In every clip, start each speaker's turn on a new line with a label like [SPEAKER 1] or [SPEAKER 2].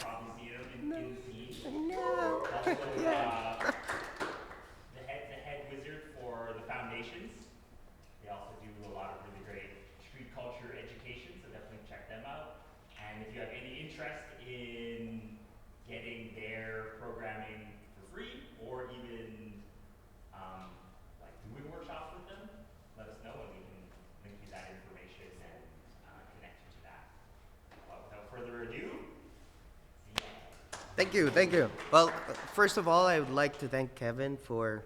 [SPEAKER 1] probably seen him in scenes.
[SPEAKER 2] No.
[SPEAKER 1] Also,
[SPEAKER 2] Yeah.
[SPEAKER 1] the head wizard for the foundations. They also do a lot of really great street culture education, so definitely check them out. And if you have any interest in getting their programming for free, or even like doing workshops with them, let us know and we can link you that information and connect you to that. But without further ado, Ziad.
[SPEAKER 2] Thank you, thank you. Well, first of all, I would like to thank Kevin for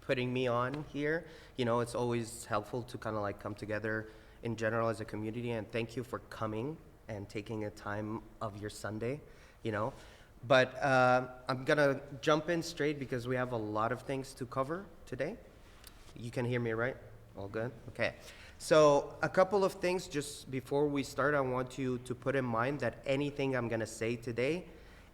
[SPEAKER 2] putting me on here. You know, it's always helpful to kind of like come together in general as a community, and thank you for coming and taking a time of your Sunday, you know. But I'm gonna jump in straight because we have a lot of things to cover today. You can hear me, right? All good? Okay. So, a couple of things just before we start, I want you to put in mind that anything I'm going to say today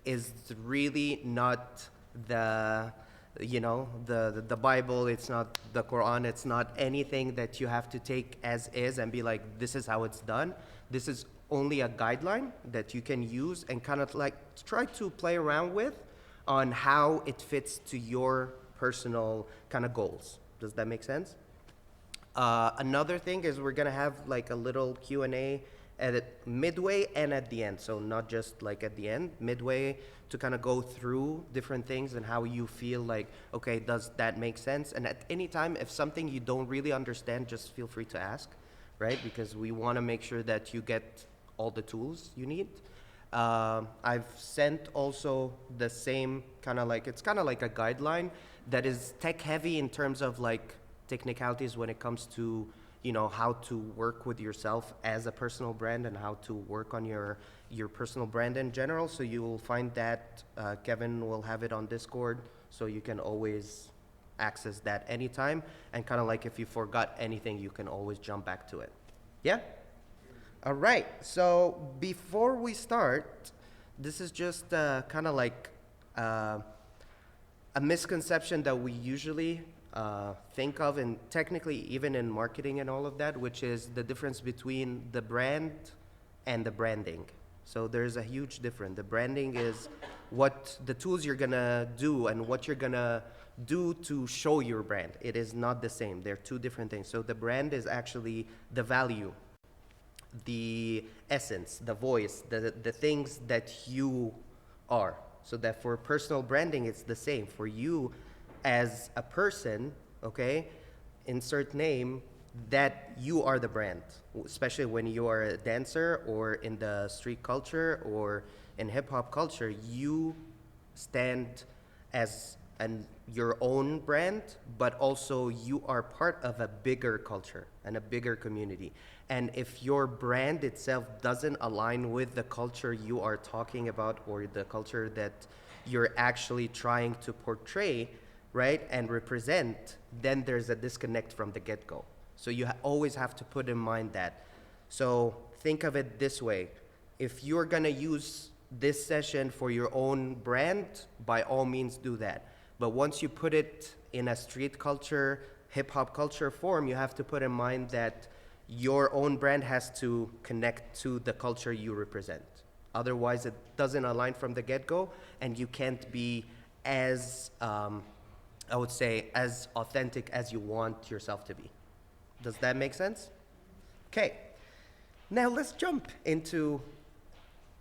[SPEAKER 2] is really not the the Bible, it's not the Quran, it's not anything that you have to take as is and be like, this is how it's done. This is only a guideline that you can use and kind of like try to play around with on how it fits to your personal kind of goals. Does that make sense? Another thing is we're gonna have like a little Q&A at midway and at the end. So not just like at the end, midway to kind of go through different things and how you feel like, okay, does that make sense? And at any time, if something you don't really understand, just feel free to ask, right? Because we want to make sure that you get all the tools you need. I've sent also the same kind of like, it's kind of like a guideline that is tech heavy in terms of like technicalities when it comes to, you know, how to work with yourself as a personal brand and how to work on your personal brand in general. So you will find that Kevin will have it on Discord, so you can always access that anytime. And kind of like if you forgot anything, you can always jump back to it. Yeah? All right. So before we start, this is just kind of like a misconception that we usually think of, and technically even in marketing and all of that, which is the difference between the brand and the branding. So there's a huge difference. The branding is what the tools you're gonna do and what you're gonna do to show your brand. It is not the same. They're two different things. So the brand is actually the value, the essence, the voice, the things that you are. So that for personal branding, it's the same. For you as a person, okay, insert name, that you are the brand, especially when you are a dancer or in the street culture or in hip hop culture, you stand as your own brand, but also you are part of a bigger culture and a bigger community. And if your brand itself doesn't align with the culture you are talking about or the culture that you're actually trying to portray, right, and represent, then there's a disconnect from the get-go. So you always have to put in mind that. So think of it this way. If you're gonna use this session for your own brand, by all means do that. But once you put it in a street culture, hip hop culture form, you have to put in mind that your own brand has to connect to the culture you represent. Otherwise, it doesn't align from the get-go, and you can't be as, I would say, as authentic as you want yourself to be. Does that make sense? Okay. Now let's jump into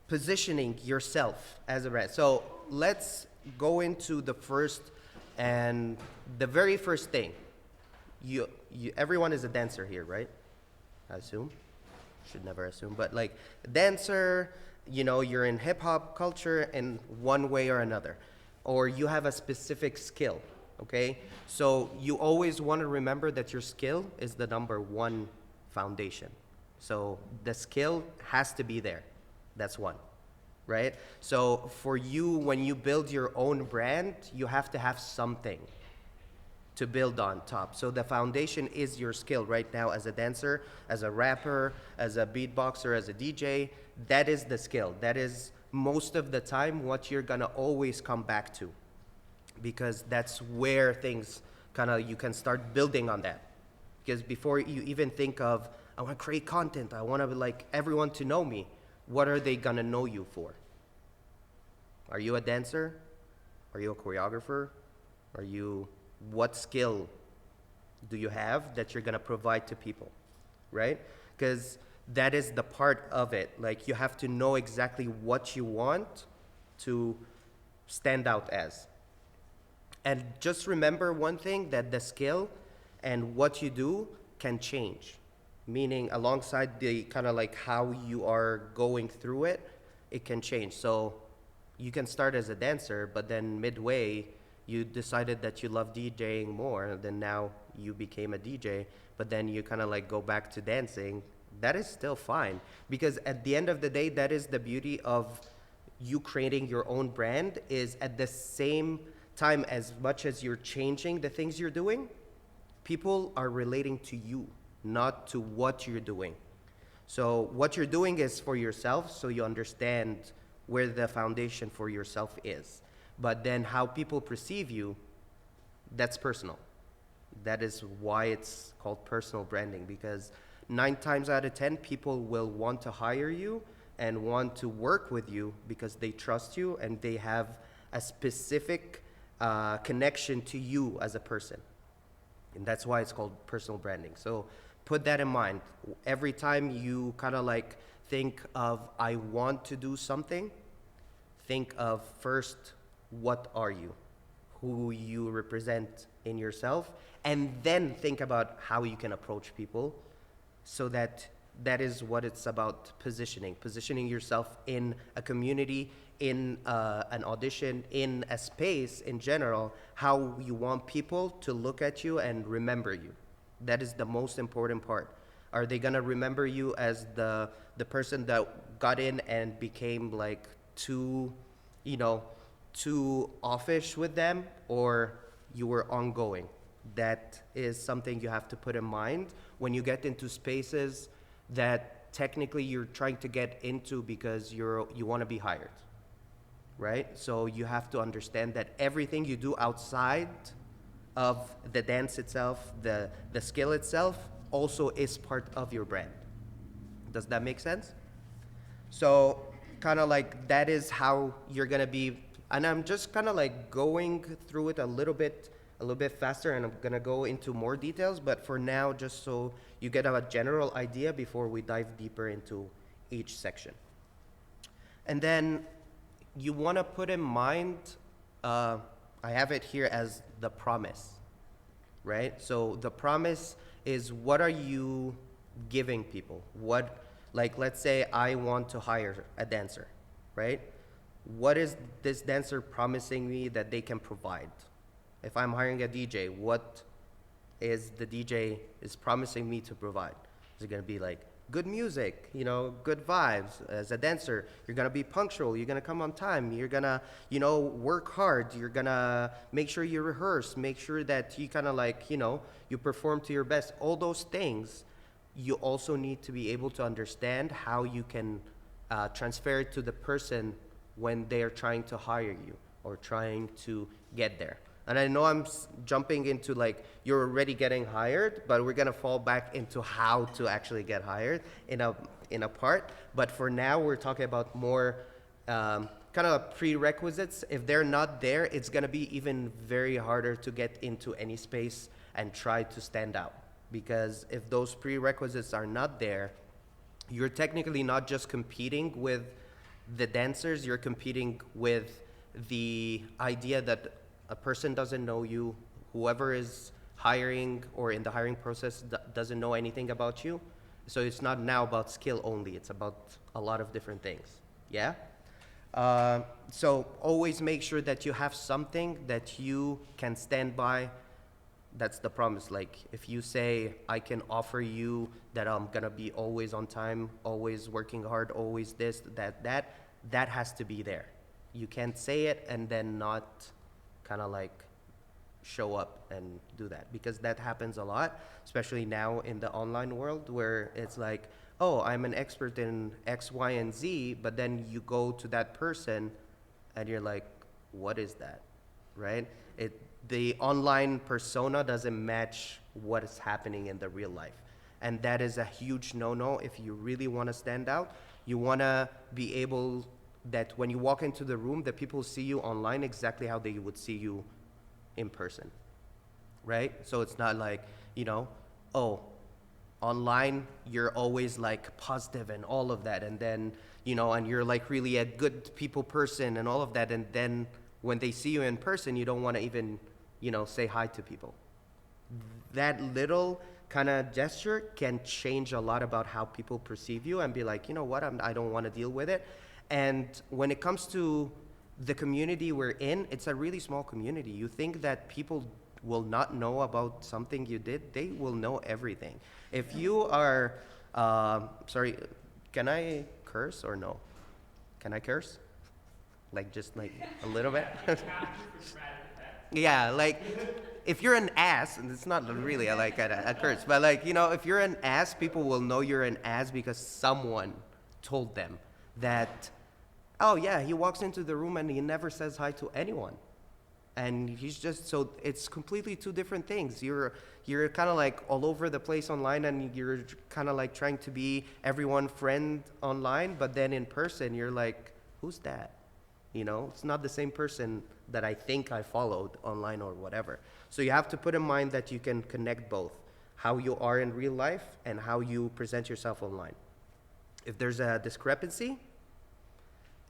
[SPEAKER 2] positioning yourself as a brand. So let's go into the first and the very first thing. Everyone is a dancer here, right? I assume. Should never assume, but like dancer, you know, you're in hip hop culture in one way or another, or you have a specific skill, okay? So you always want to remember that your skill is the number one foundation. So the skill has to be there. That's one, right? So for you, when you build your own brand, you have to have something to build on top. So the foundation is your skill right now as a dancer, as a rapper, as a beatboxer, as a DJ. That is the skill. That is most of the time what you're gonna always come back to, because that's where things kind of, you can start building on that. Because before you even think of, I want to create content, I want to like everyone to know me, what are they gonna know you for? Are you a dancer? Are you a choreographer? What skill do you have that you're gonna provide to people, right? Because that is the part of it. Like, you have to know exactly what you want to stand out as. And just remember one thing, that the skill and what you do can change. Meaning, alongside the kind of like how you are going through it, it can change. So you can start as a dancer, but then midway, you decided that you love DJing more, then now you became a DJ, but then you kind of like go back to dancing. That is still fine, because at the end of the day, that is the beauty of you creating your own brand. Is at the same time, as much as you're changing the things you're doing, people are relating to you, not to what you're doing. So what you're doing is for yourself, so you understand where the foundation for yourself is. But then how people perceive you, that's personal. That is why it's called personal branding, because 9 times out of 10, people will want to hire you and want to work with you because they trust you and they have a specific connection to you as a person. And that's why it's called personal branding. So put that in mind. Every time you kind of like think of, I want to do something, think of first, what are you? Who you represent in yourself, and then think about how you can approach people, so that is what it's about. Positioning yourself in a community, in an audition, in a space in general, how you want people to look at you and remember you. That is the most important part. Are they gonna remember you as the person that got in and became like too offish with them, or you were ongoing? That is something you have to put in mind when you get into spaces that technically you're trying to get into because you want to be hired, right? So you have to understand that everything you do outside of the dance itself, the skill itself, also is part of your brand. Does that make sense? So kind of like that is how you're gonna be, and I'm just kind of like going through it a little bit faster, and I'm gonna go into more details, but for now, just so you get a general idea before we dive deeper into each section. And then you wanna put in mind, I have it here as the promise, right? So the promise is, what are you giving people? Like, let's say I want to hire a dancer, right? What is this dancer promising me that they can provide? If I'm hiring a DJ, what is the DJ is promising me to provide? Is it gonna be like good music, good vibes? As a dancer, you're gonna be punctual, you're gonna come on time, you're gonna, work hard, you're gonna make sure you rehearse, make sure that you kind of like, you perform to your best. All those things, you also need to be able to understand how you can transfer it to the person when they are trying to hire you or trying to get there. And I know I'm jumping into like, you're already getting hired, but we're gonna fall back into how to actually get hired in a part. But for now, we're talking about more kind of prerequisites. If they're not there, it's gonna be even very harder to get into any space and try to stand out. Because if those prerequisites are not there, you're technically not just competing with the dancers, you're competing with the idea that a person doesn't know you, whoever is hiring or in the hiring process doesn't know anything about you. So it's not now about skill only, it's about a lot of different things, yeah? So always make sure that you have something that you can stand by. That's the promise. Like, if you say, I can offer you that I'm gonna be always on time, always working hard, always this, that has to be there. You can't say it and then not kind of like show up and do that, because that happens a lot, especially now in the online world, where it's like, oh, I'm an expert in X, Y, and Z, but then you go to that person and you're like, what is that, right? The online persona doesn't match what is happening in the real life. And that is a huge no-no if you really want to stand out. You want to be able that when you walk into the room, the people see you online exactly how they would see you in person, right? So it's not like, oh, online you're always like positive and all of that, and then, and you're like really a good people person and all of that, and then when they see you in person, you don't want to even, say hi to people. That little kind of gesture can change a lot about how people perceive you and be like, you know what, I don't want to deal with it. And when it comes to the community we're in, it's a really small community. You think that people will not know about something you did, they will know everything. If you are, sorry, can I curse or no? Can I curse? Like just like a little bit? Yeah, like if you're an ass, and it's not really like a curse, but like, if you're an ass, people will know you're an ass because someone told them that, oh yeah, he walks into the room and he never says hi to anyone. And he's just, so it's completely two different things. You're kind of like all over the place online, and you're kind of like trying to be everyone friend online, but then in person, you're like, who's that? It's not the same person that I think I followed online or whatever. So you have to put in mind that you can connect both, how you are in real life and how you present yourself online. If there's a discrepancy,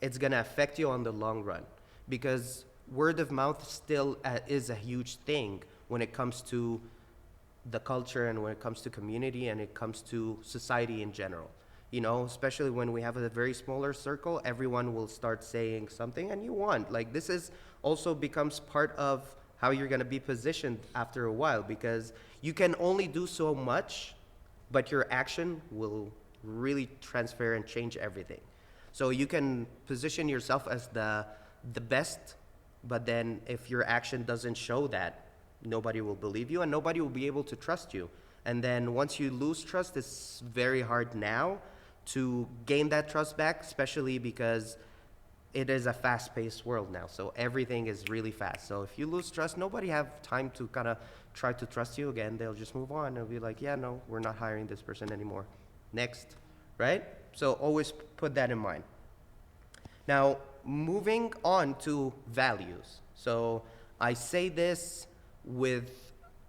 [SPEAKER 2] it's going to affect you on the long run, because word of mouth still is a huge thing when it comes to the culture and when it comes to community and it comes to society in general. Especially when we have a very smaller circle, everyone will start saying something, and you want, like, this is also becomes part of how you're going to be positioned after a while, because you can only do so much, but your action will really transfer and change everything. So you can position yourself as the best, but then if your action doesn't show that, nobody will believe you and nobody will be able to trust you. And then once you lose trust, it's very hard now to gain that trust back, especially because it is a fast-paced world now. So everything is really fast. So if you lose trust, nobody have time to kind of try to trust you again. They'll just move on. They'll be like, yeah, no, we're not hiring this person anymore. Next, right? So always put that in mind. Now, moving on to values. So I say this with,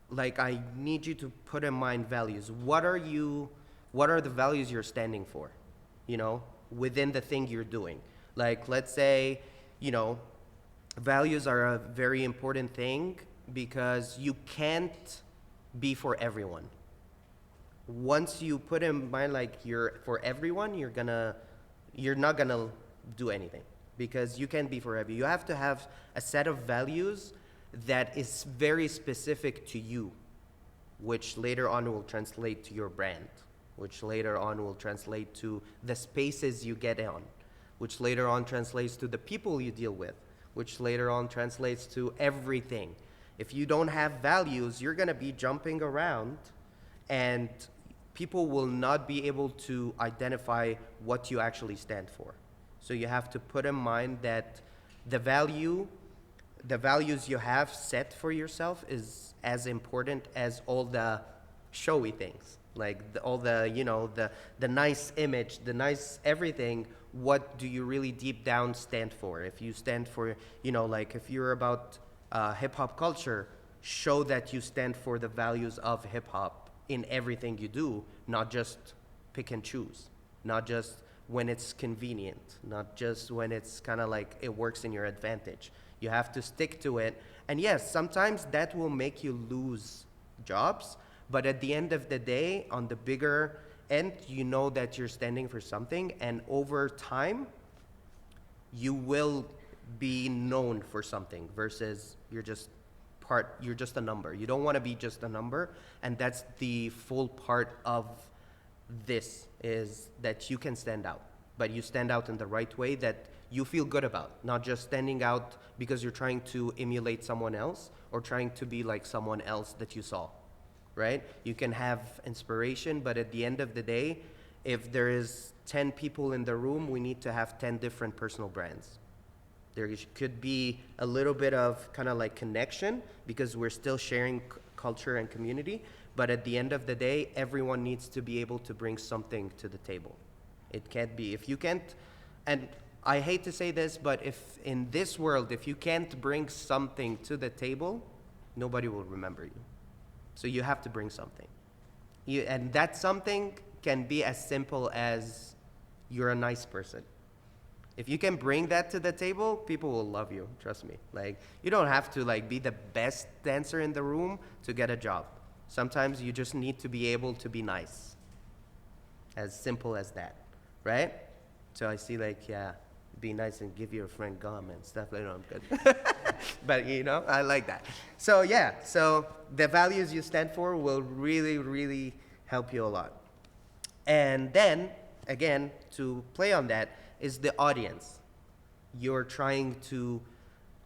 [SPEAKER 2] like, I need you to put in mind values. What are the values you're standing for, within the thing you're doing? Like, let's say, values are a very important thing because you can't be for everyone. Once you put in mind, like, you're for everyone, you're not gonna do anything, because you can't be for everyone. You have to have a set of values that is very specific to you, which later on will translate to your brand, which later on will translate to the spaces you get on, which later on translates to the people you deal with, which later on translates to everything. If you don't have values, you're gonna be jumping around, and people will not be able to identify what you actually stand for. So you have to put in mind that the values you have set for yourself is as important as all the showy things, like all the nice image, the nice everything. What do you really deep down stand for? If you stand for, like, if you're about hip hop culture, show that you stand for the values of hip hop in everything you do, not just pick and choose, not just when it's convenient, not just when it's kind of like it works in your advantage. You have to stick to it. And yes, sometimes that will make you lose jobs, but at the end of the day, on the bigger end, you know that you're standing for something, and over time, you will be known for something versus you're just a number. You don't want to be just a number, and that's the full part of this, is that you can stand out, but you stand out in the right way that you feel good about, not just standing out because you're trying to emulate someone else or trying to be like someone else that you saw, right? You can have inspiration, but at the end of the day, if there is 10 people in the room, we need to have 10 different personal brands. There could be a little bit of kind of like connection because we're still sharing culture and community, but at the end of the day, everyone needs to be able to bring something to the table. It can't be, if you can't, and I hate to say this, but if in this world, if you can't bring something to the table, nobody will remember you. So you have to bring something. And that something can be as simple as you're a nice person. If you can bring that to the table, people will love you, trust me. Like, you don't have to like be the best dancer in the room to get a job. Sometimes you just need to be able to be nice. As simple as that, right? So I see like, yeah, be nice and give your friend gum and stuff. Like, no, I'm good. But you know, I like that. So yeah, so the values you stand for will really, really help you a lot. And then, again, to play on that is the audience you're trying to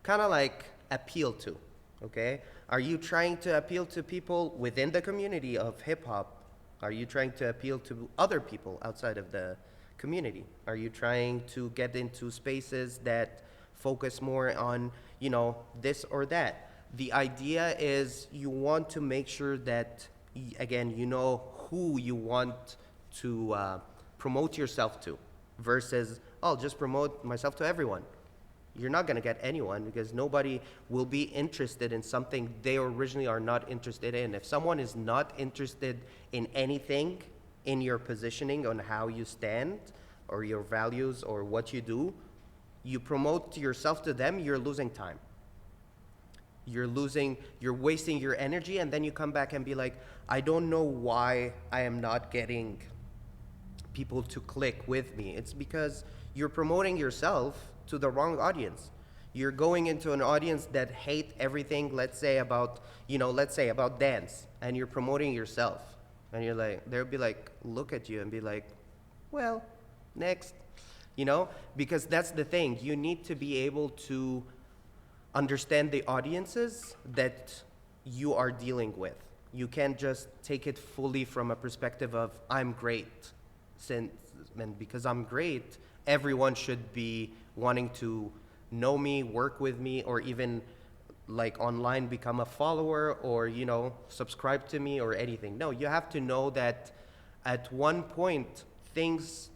[SPEAKER 2] kind of like appeal to, okay? Are you trying to appeal to people within the community of hip hop? Are you trying to appeal to other people outside of the community? Are you trying to get into spaces that focus more on, you know, this or that? The idea is you want to make sure that, again, you know who you want to promote yourself to versus, oh, I'll just promote myself to everyone. You're not going to get anyone because nobody will be interested in something they originally are not interested in. If someone is not interested in anything in your positioning on how you stand or your values or what you do, you promote yourself to them, you're losing time. You're wasting your energy, and then you come back and be like, I don't know why I am not getting people to click with me. It's because you're promoting yourself to the wrong audience. You're going into an audience that hate everything, let's say about dance, and you're promoting yourself. And you're like, they'll be like, look at you and be like, well, next. You know, because that's the thing. You need to be able to understand the audiences that you are dealing with. You can't just take it fully from a perspective of, I'm great. And because I'm great, everyone should be wanting to know me, work with me, or even like online become a follower or, you know, subscribe to me or anything. No, you have to know that at one point, things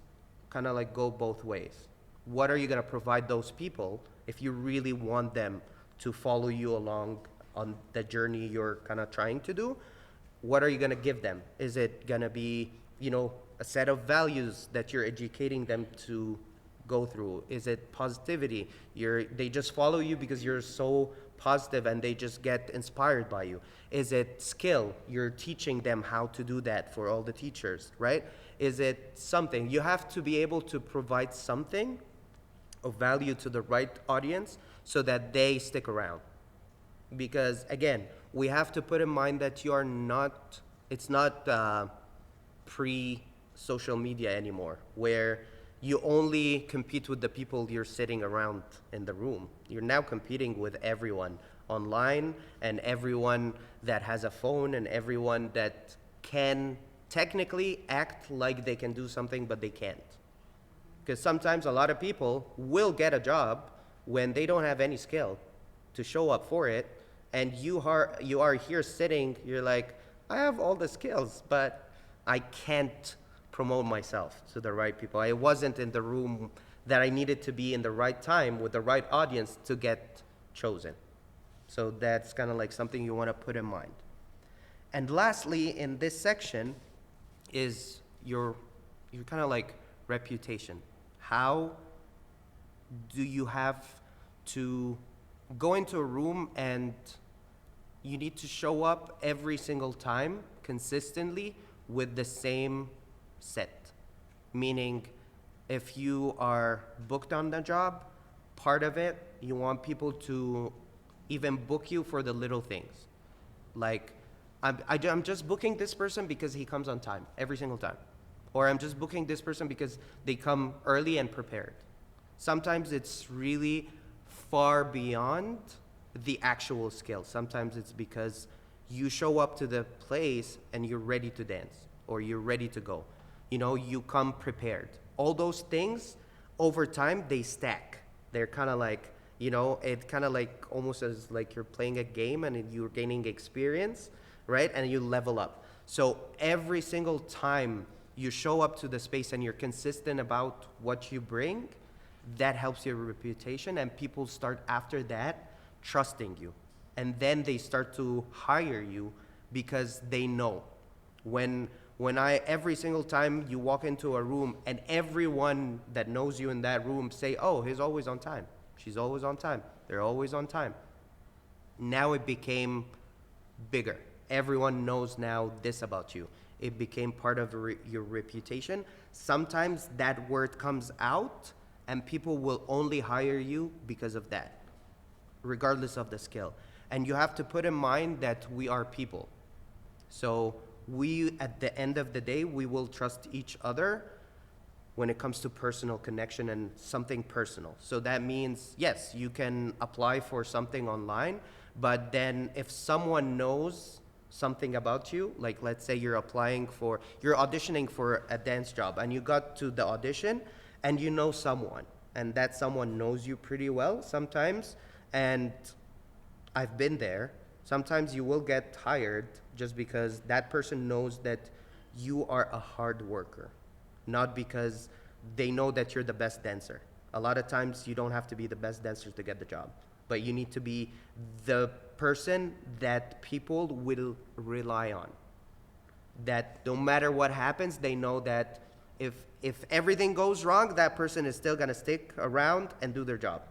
[SPEAKER 2] kind of like go both ways. What are you going to provide those people if you really want them to follow you along on the journey you're kind of trying to do? What are you going to give them? Is it going to be, you know, a set of values that you're educating them to go through? Is it positivity? They just follow you because you're so positive and they just get inspired by you. Is it skill? You're teaching them how to do that for all the teachers, right? Is it something? You have to be able to provide something of value to the right audience so that they stick around. Because again, we have to put in mind that it's not pre-social media anymore, where you only compete with the people you're sitting around in the room. You're now competing with everyone online and everyone that has a phone and everyone that can technically act like they can do something, but they can't. Because sometimes a lot of people will get a job when they don't have any skill to show up for it, and you are here sitting, you're like, I have all the skills, but I can't promote myself to the right people. I wasn't in the room that I needed to be in the right time with the right audience to get chosen. So that's kind of like something you want to put in mind. And lastly, in this section is your kind of like reputation. How do you have to go into a room and you need to show up every single time consistently with the same set? Meaning, if you are booked on the job, part of it, you want people to even book you for the little things. Like, I'm just booking this person because he comes on time every single time. Or I'm just booking this person because they come early and prepared. Sometimes it's really far beyond the actual skill. Sometimes it's because you show up to the place and you're ready to dance or you're ready to go. You know, you come prepared. All those things, over time, they stack. They're kind of like, you know, it kind of like almost as like you're playing a game and you're gaining experience, right? And you level up. So every single time you show up to the space and you're consistent about what you bring, that helps your reputation, and people start after that trusting you. And then they start to hire you because they know. When I, every single time you walk into a room and everyone that knows you in that room say, oh, he's always on time, she's always on time, they're always on time. Now it became bigger. Everyone knows now this about you. It became part of your reputation. Sometimes that word comes out and people will only hire you because of that, regardless of the skill. And you have to put in mind that we are people. So we, at the end of the day, we will trust each other when it comes to personal connection and something personal. So that means, yes, you can apply for something online, but then if someone knows something about you, like let's say you're auditioning for a dance job and you got to the audition and you know someone, and that someone knows you pretty well sometimes, and I've been there, sometimes you will get hired just because that person knows that you are a hard worker, not because they know that you're the best dancer. A lot of times you don't have to be the best dancer to get the job, but you need to be the person that people will rely on. That no matter what happens, they know that if everything goes wrong, that person is still gonna stick around and do their job.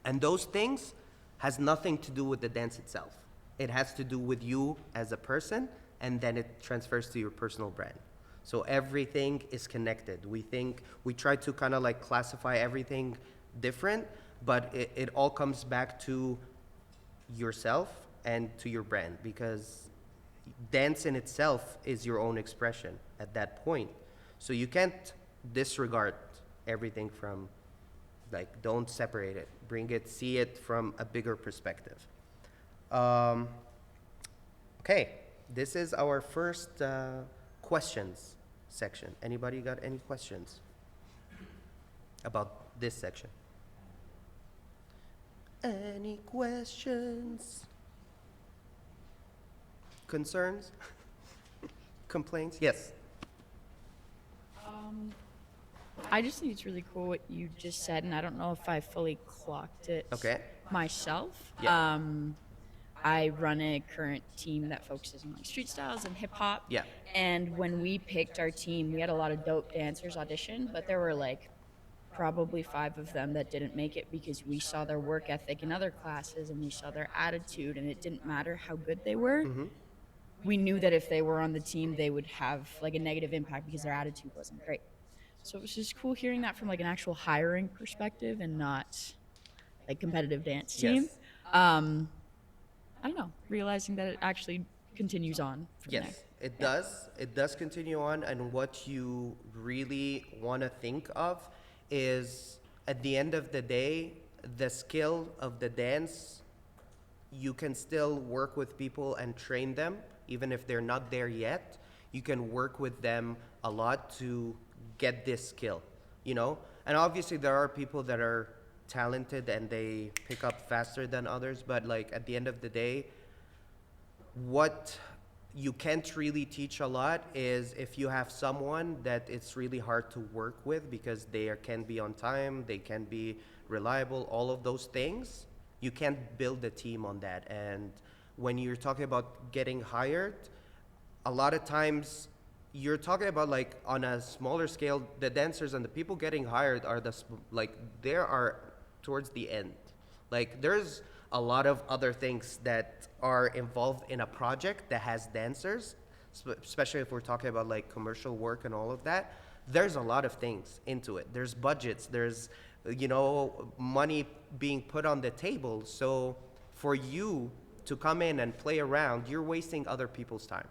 [SPEAKER 2] And those things has nothing to do with the dance itself. It has to do with you as a person, and then it transfers to your personal brand. So everything is connected. We try to kind of like classify everything different, but it all comes back to yourself and to your brand, because dance in itself is your own expression at that point. So you can't disregard everything from, like, don't separate it. Bring it, see it from a bigger perspective. Okay, this is our first questions section. Anybody got any questions about this section? Any questions? Concerns? Complaints? Yes.
[SPEAKER 3] I just think it's really cool what you just said, and I don't know if I fully clocked it
[SPEAKER 2] Okay.
[SPEAKER 3] myself.
[SPEAKER 2] Yeah.
[SPEAKER 3] I run a current team that focuses on like street styles and hip hop.
[SPEAKER 2] Yeah.
[SPEAKER 3] And when we picked our team, we had a lot of dope dancers audition, but there were like probably 5 of them that didn't make it because we saw their work ethic in other classes and we saw their attitude, and it didn't matter how good they were.
[SPEAKER 2] Mm-hmm.
[SPEAKER 3] We knew that if they were on the team, they would have like a negative impact because their attitude wasn't great. So it was just cool hearing that from like an actual hiring perspective and not like competitive dance team.
[SPEAKER 2] Yes.
[SPEAKER 3] I don't know, realizing that it actually continues on from there.
[SPEAKER 2] Yes, it does. It does continue on, and what you really want to think of is, at the end of the day, the skill of the dance, you can still work with people and train them, even if they're not there yet. You can work with them a lot to get this skill, you know? And obviously there are people that are talented and they pick up faster than others, but like at the end of the day, what you can't really teach a lot is if you have someone that it's really hard to work with because they can be on time, they can be reliable, all of those things, you can't build a team on that. And when you're talking about getting hired, a lot of times you're talking about like on a smaller scale, the dancers and the people getting hired are they are towards the end. Like there's a lot of other things that are involved in a project that has dancers, especially if we're talking about like commercial work and all of that. There's a lot of things into it. There's budgets, there's, you know, money being put on the table. So for you to come in and play around, you're wasting other people's time.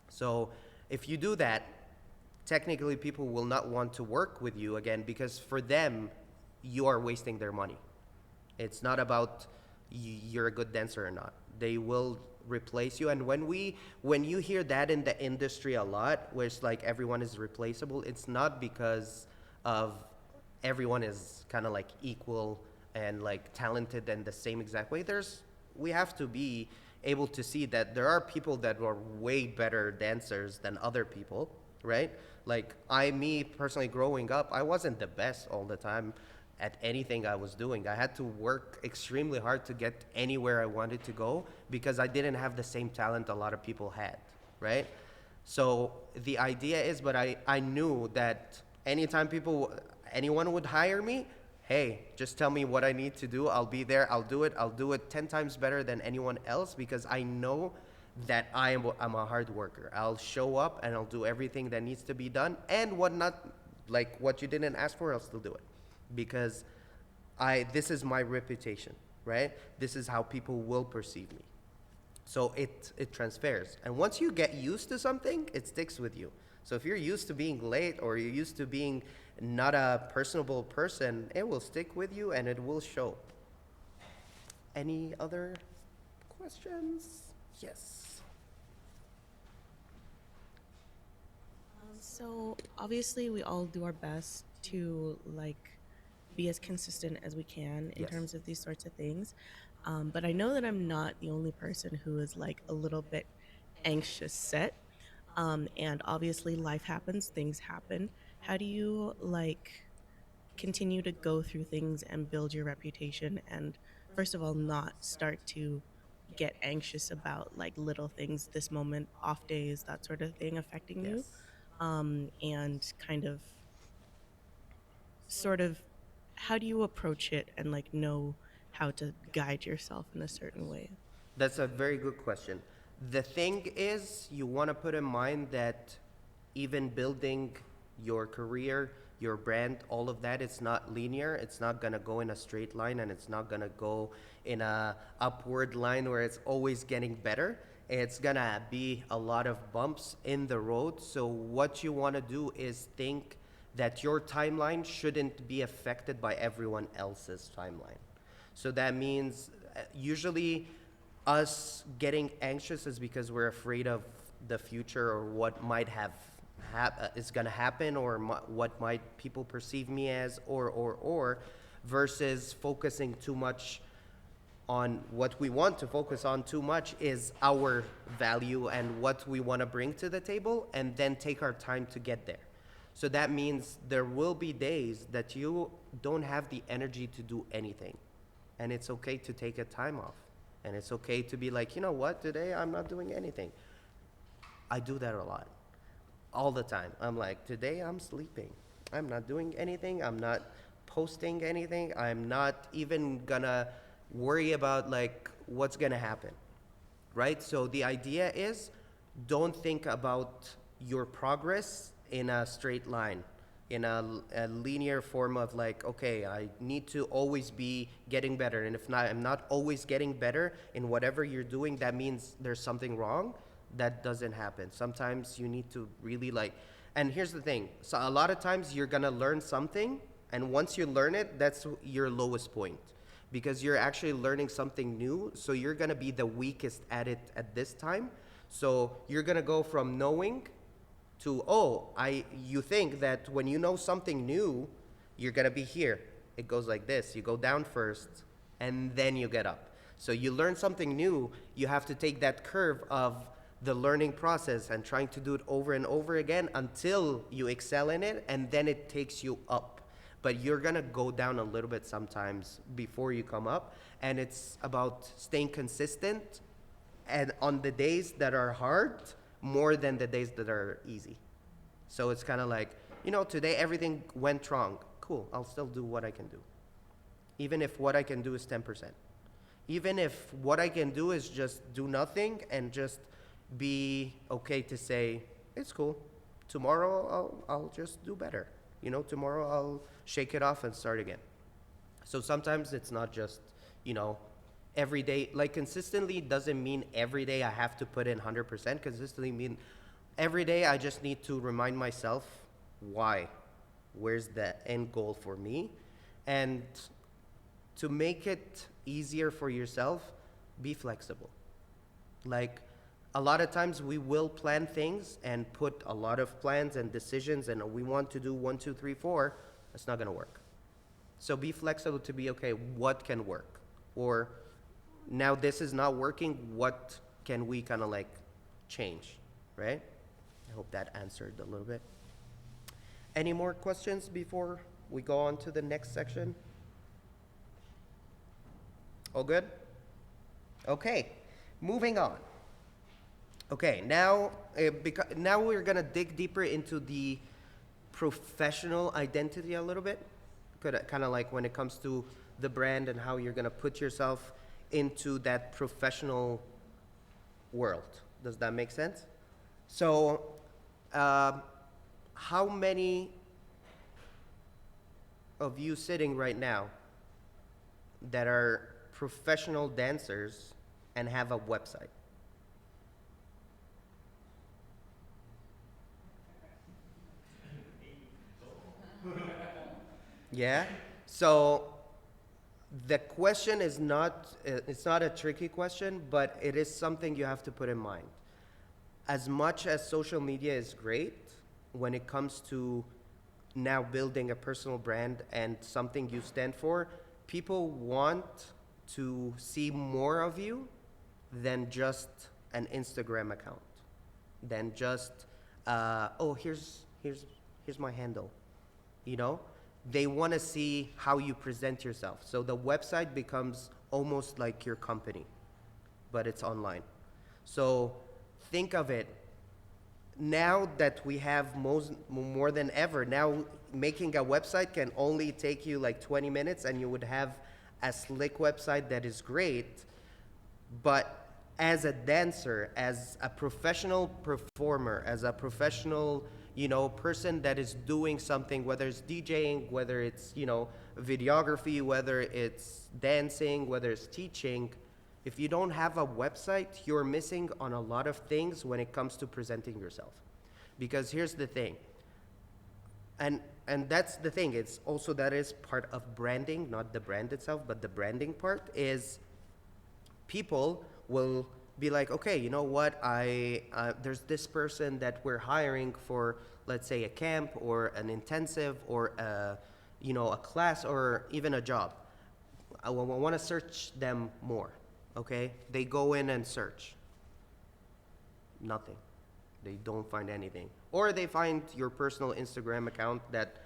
[SPEAKER 2] So if you do that, technically people will not want to work with you again, because for them, you are wasting their money. It's not about you're a good dancer or not. They will replace you. And when you hear that in the industry a lot, where it's like everyone is replaceable, it's not because of everyone is kind of like equal and like talented in the same exact way. We have to be able to see that there are people that are way better dancers than other people, right? Like me personally growing up, I wasn't the best all the time at anything I was doing. I had to work extremely hard to get anywhere I wanted to go because I didn't have the same talent a lot of people had, right? So the idea is, but I knew that anytime anyone would hire me, hey, just tell me what I need to do. I'll be there. I'll do it. I'll do it 10 times better than anyone else because I know that I'm a hard worker. I'll show up and I'll do everything that needs to be done, and what you didn't ask for, I'll still do it because this is my reputation, right? This is how people will perceive me. So it transfers. And once you get used to something, it sticks with you. So if you're used to being late or you're used to being not a personable person, it will stick with you and it will show. Any other questions? Yes.
[SPEAKER 4] So obviously we all do our best to be as consistent as we can in
[SPEAKER 2] Yes.
[SPEAKER 4] terms of these sorts of things. But I know that I'm not the only person who is a little bit anxious set. And obviously life happens, things happen. How do you continue to go through things and build your reputation and first of all not start to get anxious about little things, this moment, off days, that sort of thing affecting you?
[SPEAKER 2] Yes.
[SPEAKER 4] And kind of sort of how do you approach it and know how to guide yourself in a certain way?
[SPEAKER 2] That's a very good question. The thing is, you want to put in mind that even building your career, your brand, all of that, it's not linear. It's not going to go in a straight line, and it's not going to go in a upward line where it's always getting better. It's going to be a lot of bumps in the road. So what you want to do is think that your timeline shouldn't be affected by everyone else's timeline. So that means usually us getting anxious is because we're afraid of the future or what might is going to happen or what might people perceive me as or versus focusing too much on what we want to focus on too much is our value and what we want to bring to the table and then take our time to get there. So that means there will be days that you don't have the energy to do anything. And it's okay to take a time off. And it's okay to be like, you know what, today I'm not doing anything. I do that a lot. All the time. I'm like, today I'm sleeping. I'm not doing anything. I'm not posting anything. I'm not even gonna worry about what's gonna happen. Right? So the idea is don't think about your progress in a straight line, in a linear form of okay, I need to always be getting better. And if not, I'm not always getting better in whatever you're doing, that means there's something wrong. That doesn't happen. Sometimes you need to really and here's the thing. So a lot of times you're gonna learn something, and once you learn it, that's your lowest point. Because you're actually learning something new, so you're gonna be the weakest at it at this time. So you're gonna go from knowing to, you think that when you know something new, you're gonna be here. It goes like this. You go down first, and then you get up. So you learn something new, you have to take that curve of the learning process and trying to do it over and over again until you excel in it, and then it takes you up. But you're gonna go down a little bit sometimes before you come up, and it's about staying consistent and on the days that are hard more than the days that are easy. So it's kind of today everything went wrong. Cool, I'll still do what I can do. Even if what I can do is 10%. Even if what I can do is just do nothing and just be okay to say, it's cool. Tomorrow I'll just do better. Tomorrow I'll shake it off and start again. So sometimes it's not just, every day. Consistently doesn't mean every day I have to put in 100%. Consistently mean every day I just need to remind myself why. Where's the end goal for me? And to make it easier for yourself, be flexible. A lot of times we will plan things and put a lot of plans and decisions and we want to do 1, 2, 3, 4. It's not going to work. So be flexible to be, okay, what can work? Or now this is not working, what can we kind of change, right? I hope that answered a little bit. Any more questions before we go on to the next section? All good? Okay, moving on. Okay, now now we're gonna dig deeper into the professional identity a little bit. Kind of like when it comes to the brand and how you're gonna put yourself into that professional world. Does that make sense? So, how many of you sitting right now that are professional dancers and have a website? Yeah? So the question is not, it's not a tricky question, but it is something you have to put in mind. As much as social media is great, when it comes to now building a personal brand and something you stand for, people want to see more of you than just an Instagram account, than just, oh, here's my handle, you know? They want to see how you present yourself. So the website becomes almost like your company, but it's online. So think of it, now that we have more than ever, now making a website can only take you like 20 minutes and you would have a slick website that is great. But as a dancer, as a professional performer, as a professional, you know, person that is doing something, whether it's DJing, whether it's, you know, videography, whether it's dancing, whether it's teaching, if you don't have a website, you're missing on a lot of things when it comes to presenting yourself. Because here's the thing, and that's the thing, it's also that is part of branding, not the brand itself, but the branding part is people will be like, okay, you know what, there's this person that we're hiring for, let's say, a camp or an intensive or a, you know, a class or even a job. I want to search them more, okay? They go in and search. Nothing. They don't find anything. Or they find your personal Instagram account that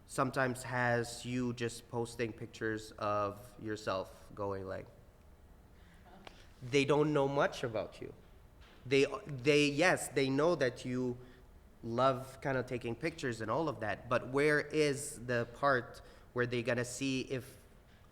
[SPEAKER 2] sometimes has you just posting pictures of yourself going like, they don't know much about you. Yes, they know that you love kind of taking pictures and all of that, but where is the part where they're gonna see if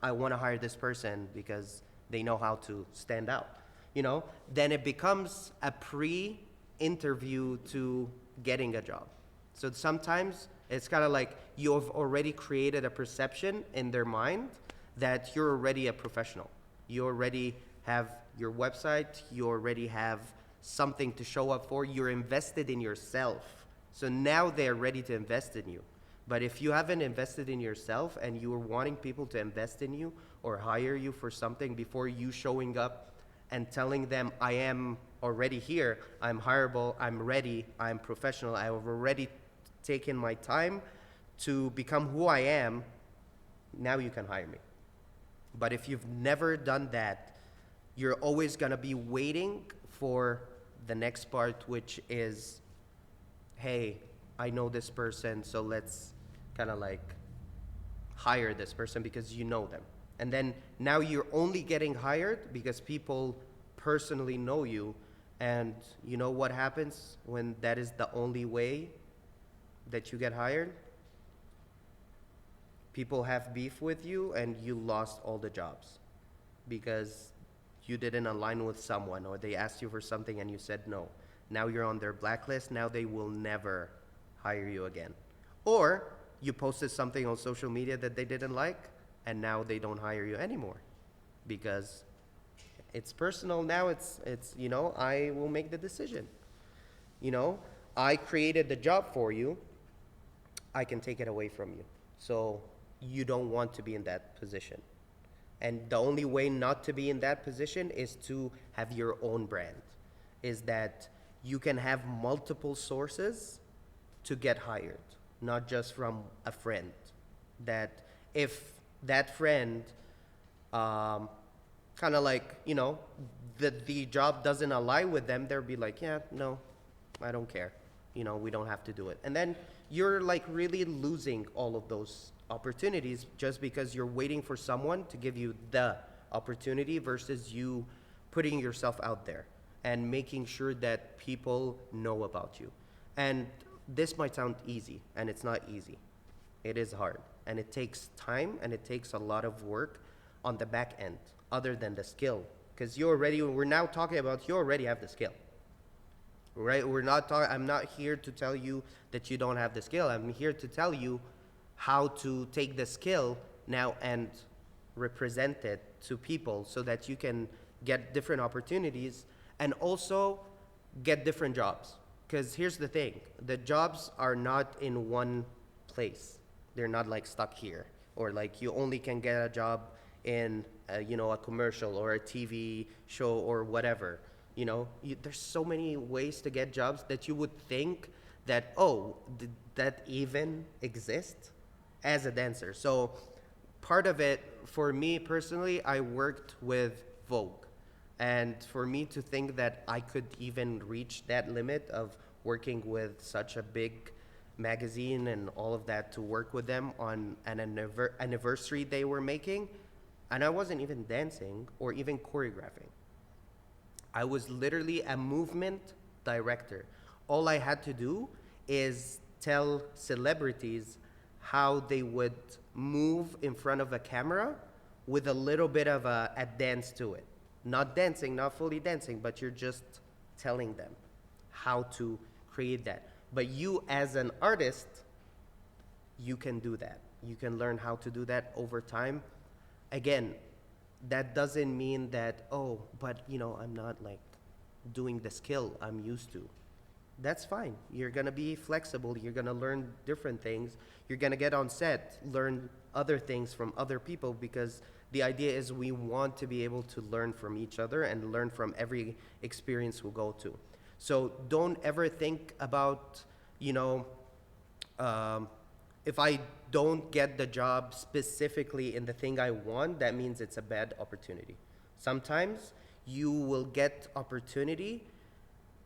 [SPEAKER 2] I wanna hire this person because they know how to stand out, you know? Then it becomes a pre-interview to getting a job. So sometimes it's kind of like you've already created a perception in their mind that you're already a professional. You already have your website, you already have something to show up for, you're invested in yourself. So now they're ready to invest in you. But if you haven't invested in yourself and you are wanting people to invest in you or hire you for something before you showing up and telling them, I am already here, I'm hireable, I'm ready, I'm professional, I have already taken my time to become who I am, now you can hire me. But if you've never done that, you're always gonna be waiting for the next part, which is, hey, I know this person, so let's kind of like hire this person because you know them. And then now you're only getting hired because people personally know you. And you know what happens when that is the only way that you get hired? People have beef with you and you lost all the jobs because you didn't align with someone or they asked you for something and you said no. Now you're on their blacklist. Now they will never hire you again. Or you posted something on social media that they didn't like and now they don't hire you anymore because it's personal. Now it's, you know, I will make the decision. You know, I created the job for you. I can take it away from you. So you don't want to be in that position. And the only way not to be in that position is to have your own brand, is that you can have multiple sources to get hired, not just from a friend. That if that friend kind of like, you know, the job doesn't align with them, they'll be like, yeah, no, I don't care. we don't have to do it. And then you're like really losing all of those opportunities just because you're waiting for someone to give you the opportunity versus you putting yourself out there and making sure that people know about you. And this might sound easy, and it's not easy. It is hard, and it takes time, and it takes a lot of work on the back end, other than the skill. Because we're now talking about you already have the skill, right? I'm not here to tell you that you don't have the skill. I'm here to tell you how to take the skill now and represent it to people so that you can get different opportunities and also get different jobs. Because here's the thing, the jobs are not in one place. They're not like stuck here, or like you only can get a job in a commercial or a TV show or whatever. There's so many ways to get jobs that you would think that, oh, did that even exist as a dancer? So part of it, for me personally, I worked with Vogue. And for me to think that I could even reach that limit of working with such a big magazine and all of that, to work with them on an anniversary they were making, and I wasn't even dancing or even choreographing. I was literally a movement director. All I had to do is tell celebrities how they would move in front of a camera with a little bit of a dance to it. Not dancing, not fully dancing, but you're just telling them how to create that. But you as an artist, you can do that. You can learn how to do that over time. Again, that doesn't mean that, oh, but I'm not like doing the skill I'm used to. That's fine. You're gonna be flexible. You're gonna learn different things. You're gonna get on set, learn other things from other people, because the idea is we want to be able to learn from each other and learn from every experience we go to. So don't ever think about, if I don't get the job specifically in the thing I want, that means it's a bad opportunity. Sometimes you will get opportunity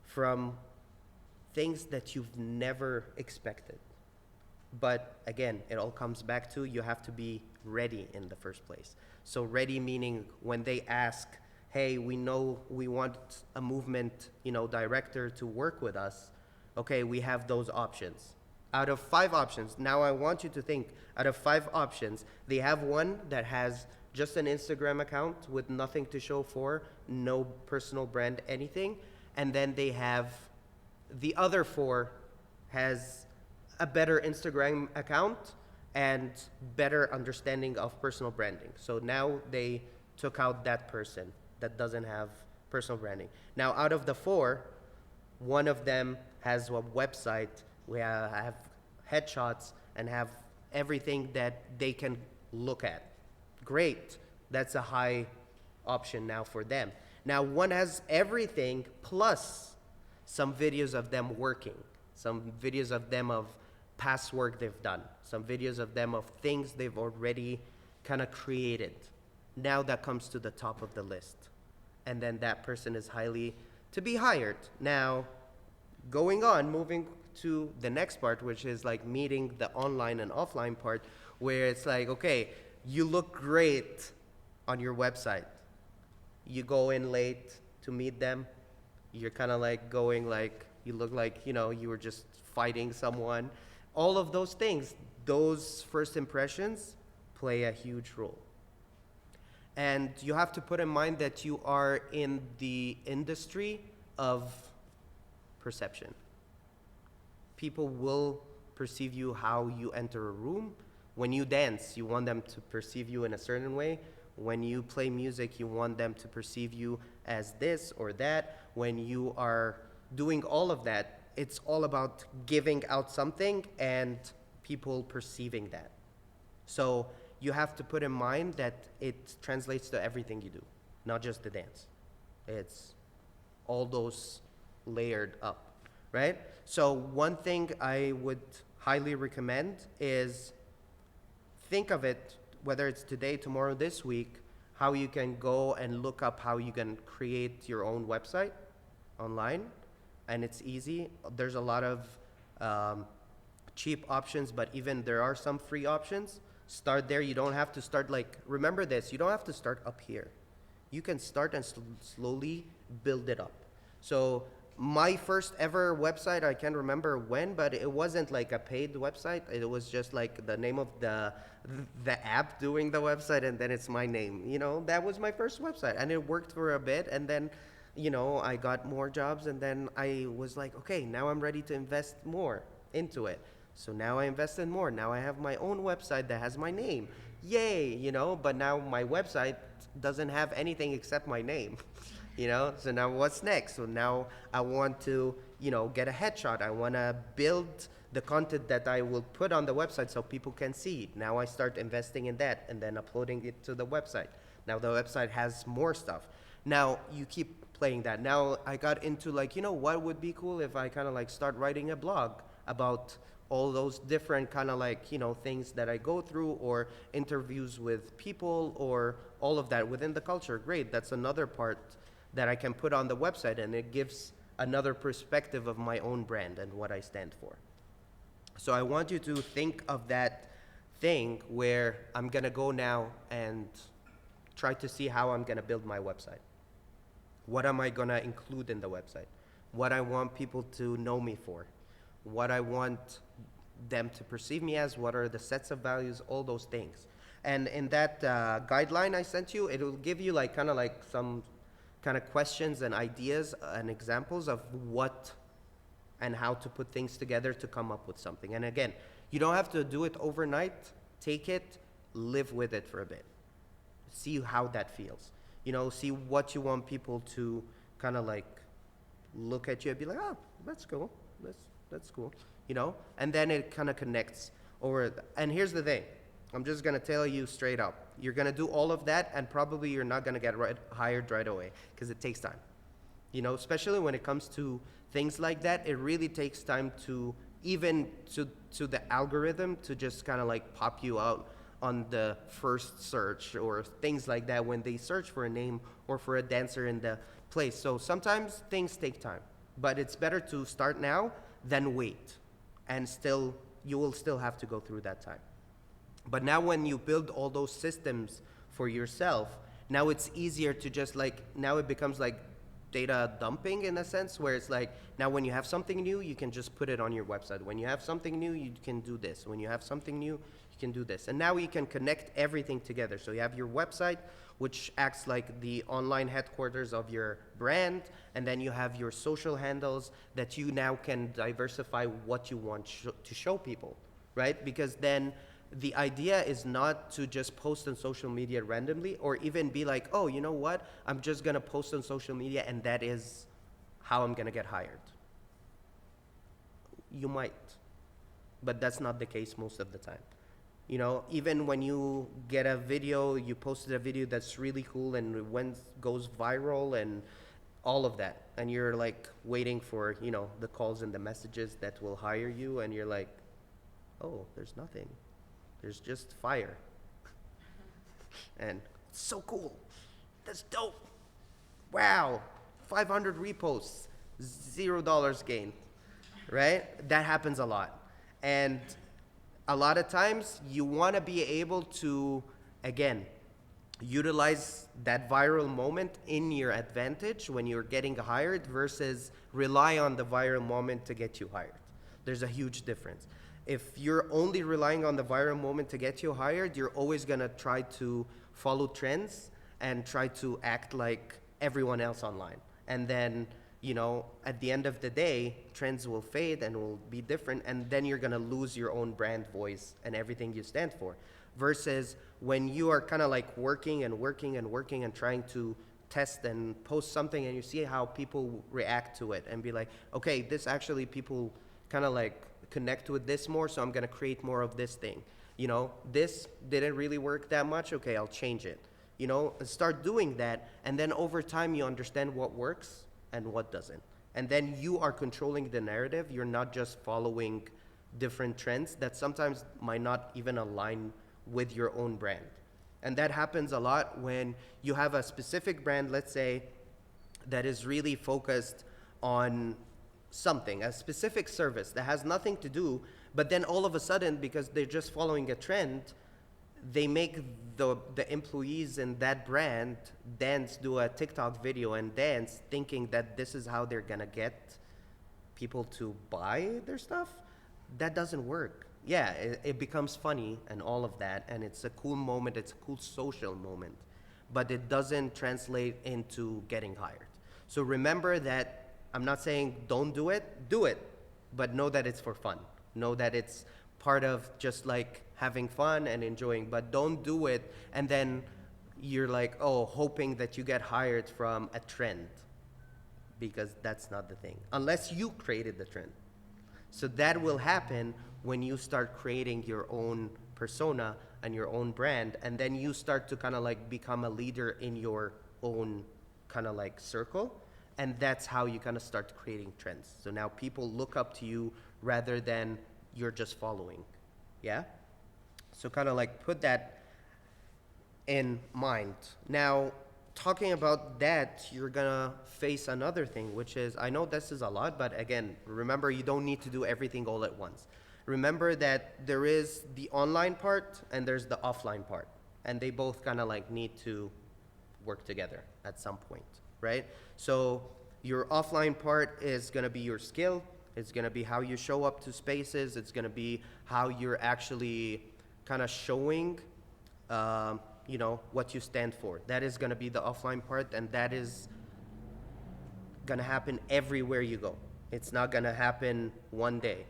[SPEAKER 2] from things that you've never expected. But again, it all comes back to you have to be ready in the first place. So ready meaning when they ask, hey, we know we want a movement, director to work with us. Okay, we have those options. Out of 5 options, now I want you to think, out of 5 options, they have one that has just an Instagram account with nothing to show for, no personal brand, anything. And then they have the other 4 has a better Instagram account and better understanding of personal branding. So now they took out that person that doesn't have personal branding. Now out of the 4, one of them has a website, we have headshots and have everything that they can look at. Great, that's a high option now for them. Now one has everything plus some videos of them working, some videos of them of past work they've done, some videos of them of things they've already kind of created. Now that comes to the top of the list. And then that person is highly to be hired. Now, moving to the next part, which is like meeting the online and offline part, where it's like, okay, you look great on your website. You go in late to meet them. You're kind of like going like, you look like, you were just fighting someone. All of those things, those first impressions play a huge role. And you have to put in mind that you are in the industry of perception. People will perceive you how you enter a room. When you dance, you want them to perceive you in a certain way. When you play music, you want them to perceive you as this or that. When you are doing all of that, it's all about giving out something and people perceiving that. So you have to put in mind that it translates to everything you do, not just the dance. It's all those layered up, right? So one thing I would highly recommend is think of it, whether it's today, tomorrow, this week, how you can go and look up how you can create your own website online and it's easy. There's a lot of cheap options, but even there are some free options. Start there. You don't have to start like, remember this, you don't have to start up here. You can start and slowly build it up. So my first ever website, I can't remember when, but it wasn't like a paid website. It was just like the name of the app doing the website, and then it's my name. You know, that was my first website, and it worked for a bit, and then, you know, I got more jobs, and then I was like, okay, now I'm ready to invest more into it. So now I invested more. Now I have my own website that has my name. Yay, you know, but now my website doesn't have anything except my name. You know, so now what's next? So now I want to, you know, get a headshot. I want to build the content that I will put on the website so people can see it. Now I start investing in that and then uploading it to the website. Now the website has more stuff. Now you keep playing that. Now I got into like, you know, what would be cool if I kind of like start writing a blog about all those different kind of like, you know, things that I go through, or interviews with people, or all of that within the culture. Great, that's another part that I can put on the website, and it gives another perspective of my own brand and what I stand for. So I want you to think of that thing where I'm gonna go now and try to see how I'm gonna build my website. What am I gonna include in the website? What I want people to know me for? What I want them to perceive me as? What are the sets of values? All those things. And in that guideline I sent you, it will give you like kind of like some kind of questions and ideas and examples of what and how to put things together to come up with something. And again, you don't have to do it overnight. Take it, live with it for a bit. See how that feels. You know, see what you want people to kind of like look at you and be like, oh, that's cool. That's cool. You know? And then it kind of connects over. And here's the thing. I'm just going to tell you straight up. You're going to do all of that, and probably you're not going to get hired right away, because it takes time. You know, especially when it comes to things like that, it really takes time to even to the algorithm to just kind of like pop you out on the first search or things like that when they search for a name or for a dancer in the place. So sometimes things take time, but it's better to start now than wait, and still you will still have to go through that time. But now when you build all those systems for yourself, now it's easier to just like, now it becomes like data dumping in a sense, where it's like, now when you have something new, you can just put it on your website. When you have something new, you can do this. When you have something new, you can do this. And now you can connect everything together. So you have your website, which acts like the online headquarters of your brand, and then you have your social handles that you now can diversify what you want to show people, right? Because then the idea is not to just post on social media randomly, or even be like, oh, you know what? I'm just gonna post on social media and that is how I'm gonna get hired. You might, but that's not the case most of the time. You know, even when you get a video, you posted a video that's really cool and it goes viral and all of that, and you're like waiting for, you know, the calls and the messages that will hire you, and you're like, oh, there's nothing. There's just fire. And it's so cool. That's dope. Wow. 500 reposts, $0 gain, right? That happens a lot. And a lot of times you want to be able to, again, utilize that viral moment in your advantage when you're getting hired versus rely on the viral moment to get you hired. There's a huge difference. If you're only relying on the viral moment to get you hired, you're always going to try to follow trends and try to act like everyone else online. And then, you know, at the end of the day, trends will fade and will be different, and then you're going to lose your own brand voice and everything you stand for. Versus when you are kind of like working and trying to test and post something, and you see how people react to it and be like, okay, this actually people kind of like connect with this more, so I'm going to create more of this thing. You know, this didn't really work that much. Okay, I'll change it. You know, and start doing that, and then over time you understand what works and what doesn't. And then you are controlling the narrative. You're not just following different trends that sometimes might not even align with your own brand. And that happens a lot when you have a specific brand, let's say, that is really focused on something, a specific service that has nothing to do, but then all of a sudden, because they're just following a trend, they make the employees in that brand do a TikTok video and dance, thinking that this is how they're gonna get people to buy their stuff. That doesn't work. Yeah, it becomes funny and all of that, and it's a cool moment, it's a cool social moment, but it doesn't translate into getting hired. So remember that I'm not saying don't do it, but know that it's for fun. Know that it's part of just like having fun and enjoying, but don't do it and then you're like, oh, hoping that you get hired from a trend, because that's not the thing, unless you created the trend. So that will happen when you start creating your own persona and your own brand, and then you start to kind of like become a leader in your own kind of like circle, and that's how you kind of start creating trends. So now people look up to you rather than you're just following. Yeah? So kind of like put that in mind. Now, talking about that, you're gonna face another thing, which is, I know this is a lot, but again, remember, you don't need to do everything all at once. Remember that there is the online part and there's the offline part, and they both kind of like need to work together at some point, right? So your offline part is gonna be your skill. It's gonna be how you show up to spaces. It's gonna be how you're actually kind of showing, you know, what you stand for. That is gonna be the offline part, and that is gonna happen everywhere you go. It's not gonna happen one day.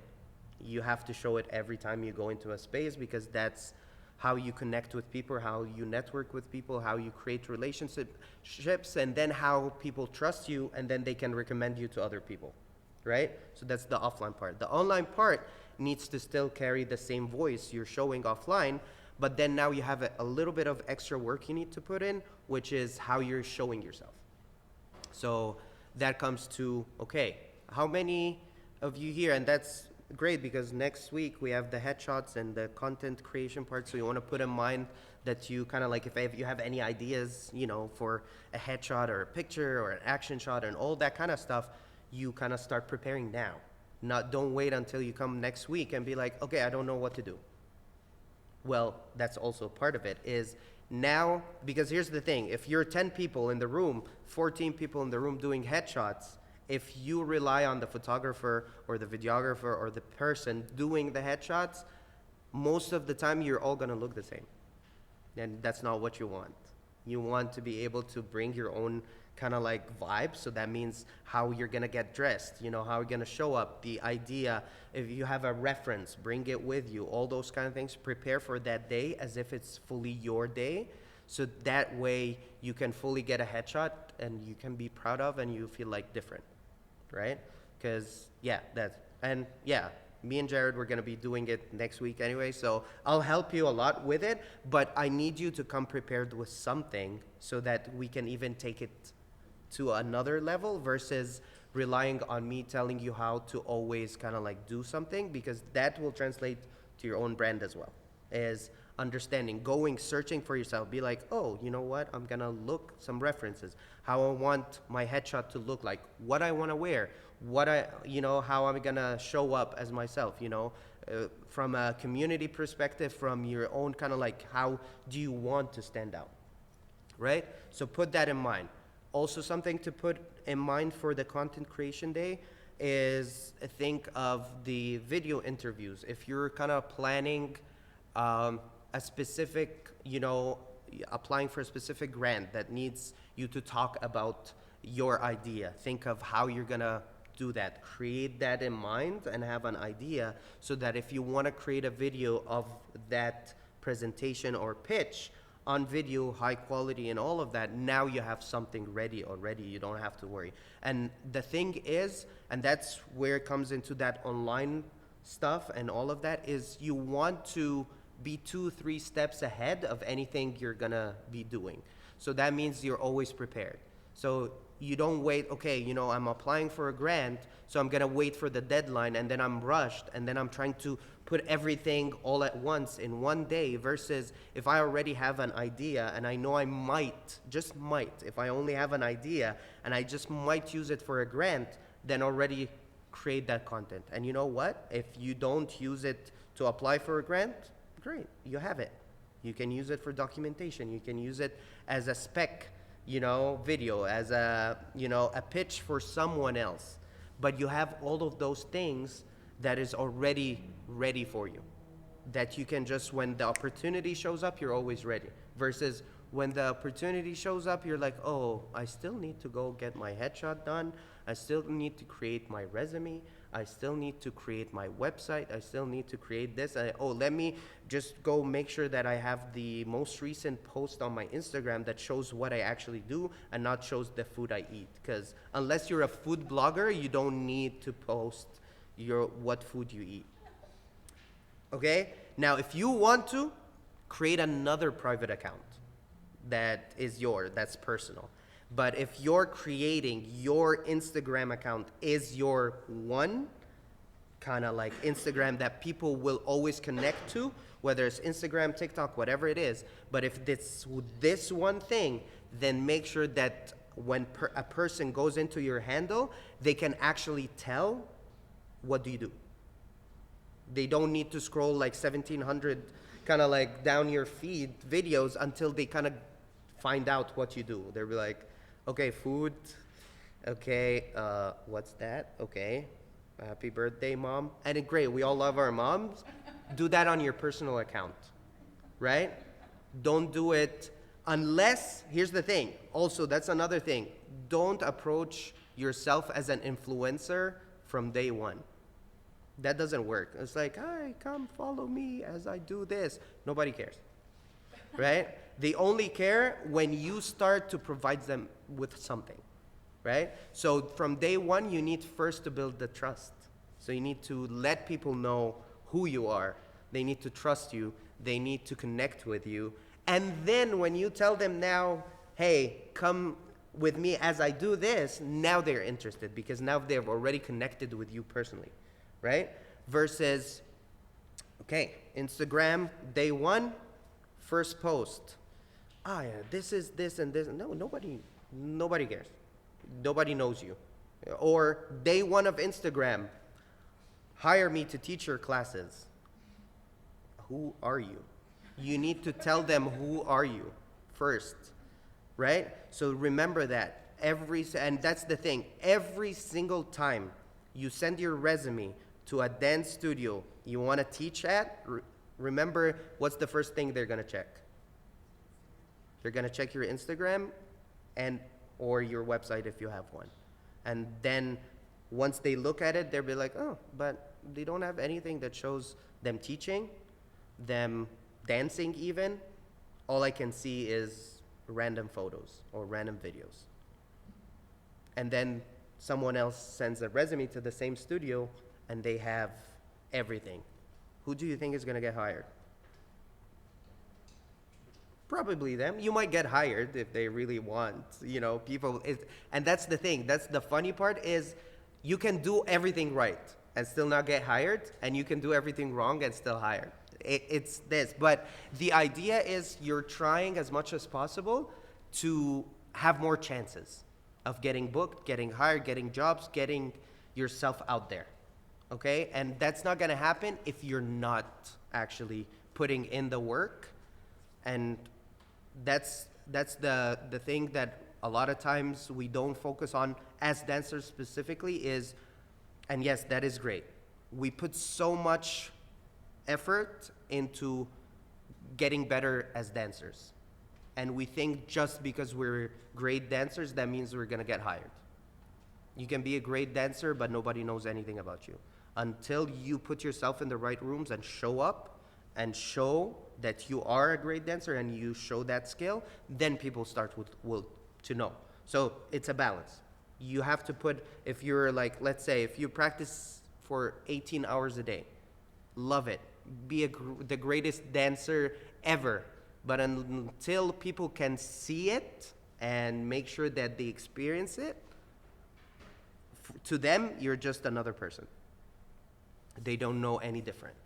[SPEAKER 2] You have to show it every time you go into a space, because that's how you connect with people, how you network with people, how you create relationships, and then how people trust you, and then they can recommend you to other people, right? So that's the offline part. The online part needs to still carry the same voice you're showing offline, but then now you have a little bit of extra work you need to put in, which is how you're showing yourself. So that comes to, okay, how many of you here, and that's great because next week we have the headshots and the content creation part, so you want to put in mind that you kind of like, if you have any ideas, you know, for a headshot or a picture or an action shot and all that kind of stuff, you kind of start preparing now. Don't wait until you come next week and be like, okay, I don't know what to do. Well, that's also part of it, is now, because here's the thing, if you're 10 people in the room, 14 people in the room doing headshots, if you rely on the photographer or the videographer or the person doing the headshots, most of the time you're all gonna look the same. And that's not what you want. You want to be able to bring your own kind of like vibe. So that means how you're gonna get dressed, you know, how you're gonna show up, the idea, if you have a reference, bring it with you, all those kind of things. Prepare for that day as if it's fully your day. So that way you can fully get a headshot and you can be proud of and you feel like different, right? Because me and Jared, we're gonna be doing it next week anyway, so I'll help you a lot with it, but I need you to come prepared with something so that we can even take it to another level versus relying on me telling you how to always kind of like do something, because that will translate to your own brand as well, is understanding, searching for yourself, be like, oh, you know what, I'm gonna look some references, how I want my headshot to look like, what I wanna wear, how I'm gonna show up as myself, from a community perspective, from your own kind of like, how do you want to stand out, right? So put that in mind. Also, something to put in mind for the content creation day is think of the video interviews. If you're kind of planning a specific, applying for a specific grant that needs you to talk about your idea, think of how you're gonna do that. Create that in mind and have an idea so that if you want to create a video of that presentation or pitch on video, high quality and all of that, now you have something ready already. You don't have to worry. And the thing is, and that's where it comes into that online stuff and all of that, is you want to be 2-3 steps ahead of anything you're gonna be doing. So that means you're always prepared. So you don't wait, okay, I'm applying for a grant, so I'm gonna wait for the deadline and then I'm rushed and then I'm trying to put everything all at once in one day, versus if I already have an idea and I know I might, if I only have an idea and I just might use it for a grant, then already create that content. And you know what? If you don't use it to apply for a grant, great, you have it. You can use it for documentation. You can use it as a spec, video, as a pitch for someone else. But you have all of those things that is already ready for you, that you can just, when the opportunity shows up, you're always ready. Versus when the opportunity shows up, you're like, oh, I still need to go get my headshot done. I still need to create my resume. I still need to create my website. I still need to create this. Let me just go make sure that I have the most recent post on my Instagram that shows what I actually do and not shows the food I eat. Because unless you're a food blogger, you don't need to post what food you eat. Okay? Now, if you want to, create another private account that is that's personal. But if you're creating your Instagram account is your one kind of like Instagram that people will always connect to, whether it's Instagram, TikTok, whatever it is. But if this one thing, then make sure that when a person goes into your handle, they can actually tell what do you do. They don't need to scroll like 1,700 kind of like down your feed videos until they kind of find out what you do. They'll be like, okay, food. Okay, what's that? Okay, happy birthday, mom. And it's great, we all love our moms. Do that on your personal account, right? Don't do it unless, here's the thing. Also, that's another thing. Don't approach yourself as an influencer from day one. That doesn't work. It's like, hi, come follow me as I do this. Nobody cares, right? They only care when you start to provide them with something, right? So from day one, you need first to build the trust. So you need to let people know who you are. They need to trust you. They need to connect with you. And then when you tell them now, hey, come with me as I do this, now they're interested because now they've already connected with you personally, right? Versus, okay, Instagram, day one, first post. Yeah, this is this and this. No, nobody cares. Nobody knows you. Or day one of Instagram, hire me to teach your classes. Who are you? You need to tell them who are you first, right? So remember that. And that's the thing. Every single time you send your resume to a dance studio you want to teach at, remember what's the first thing they're going to check? They're going to check your Instagram or your website if you have one. And then once they look at it, they'll be like, oh, but they don't have anything that shows them teaching, them dancing even. All I can see is random photos or random videos. And then someone else sends a resume to the same studio and they have everything. Who do you think is going to get hired? Probably them. You might get hired if they really want, people. And that's the thing. That's the funny part is you can do everything right and still not get hired, and you can do everything wrong and still hired. It's this. But the idea is you're trying as much as possible to have more chances of getting booked, getting hired, getting jobs, getting yourself out there. Okay? And that's not going to happen if you're not actually putting in the work. And that's the thing that a lot of times we don't focus on as dancers specifically is, and yes, that is great. We put so much effort into getting better as dancers. And we think just because we're great dancers, that means we're going to get hired. You can be a great dancer, but nobody knows anything about you. Until you put yourself in the right rooms and show up and show that you are a great dancer and you show that skill, then people start to know. So it's a balance. You have to put, if you're like, let's say, if you practice for 18 hours a day, love it. Be the greatest dancer ever. But until people can see it and make sure that they experience it, to them, you're just another person. They don't know any different.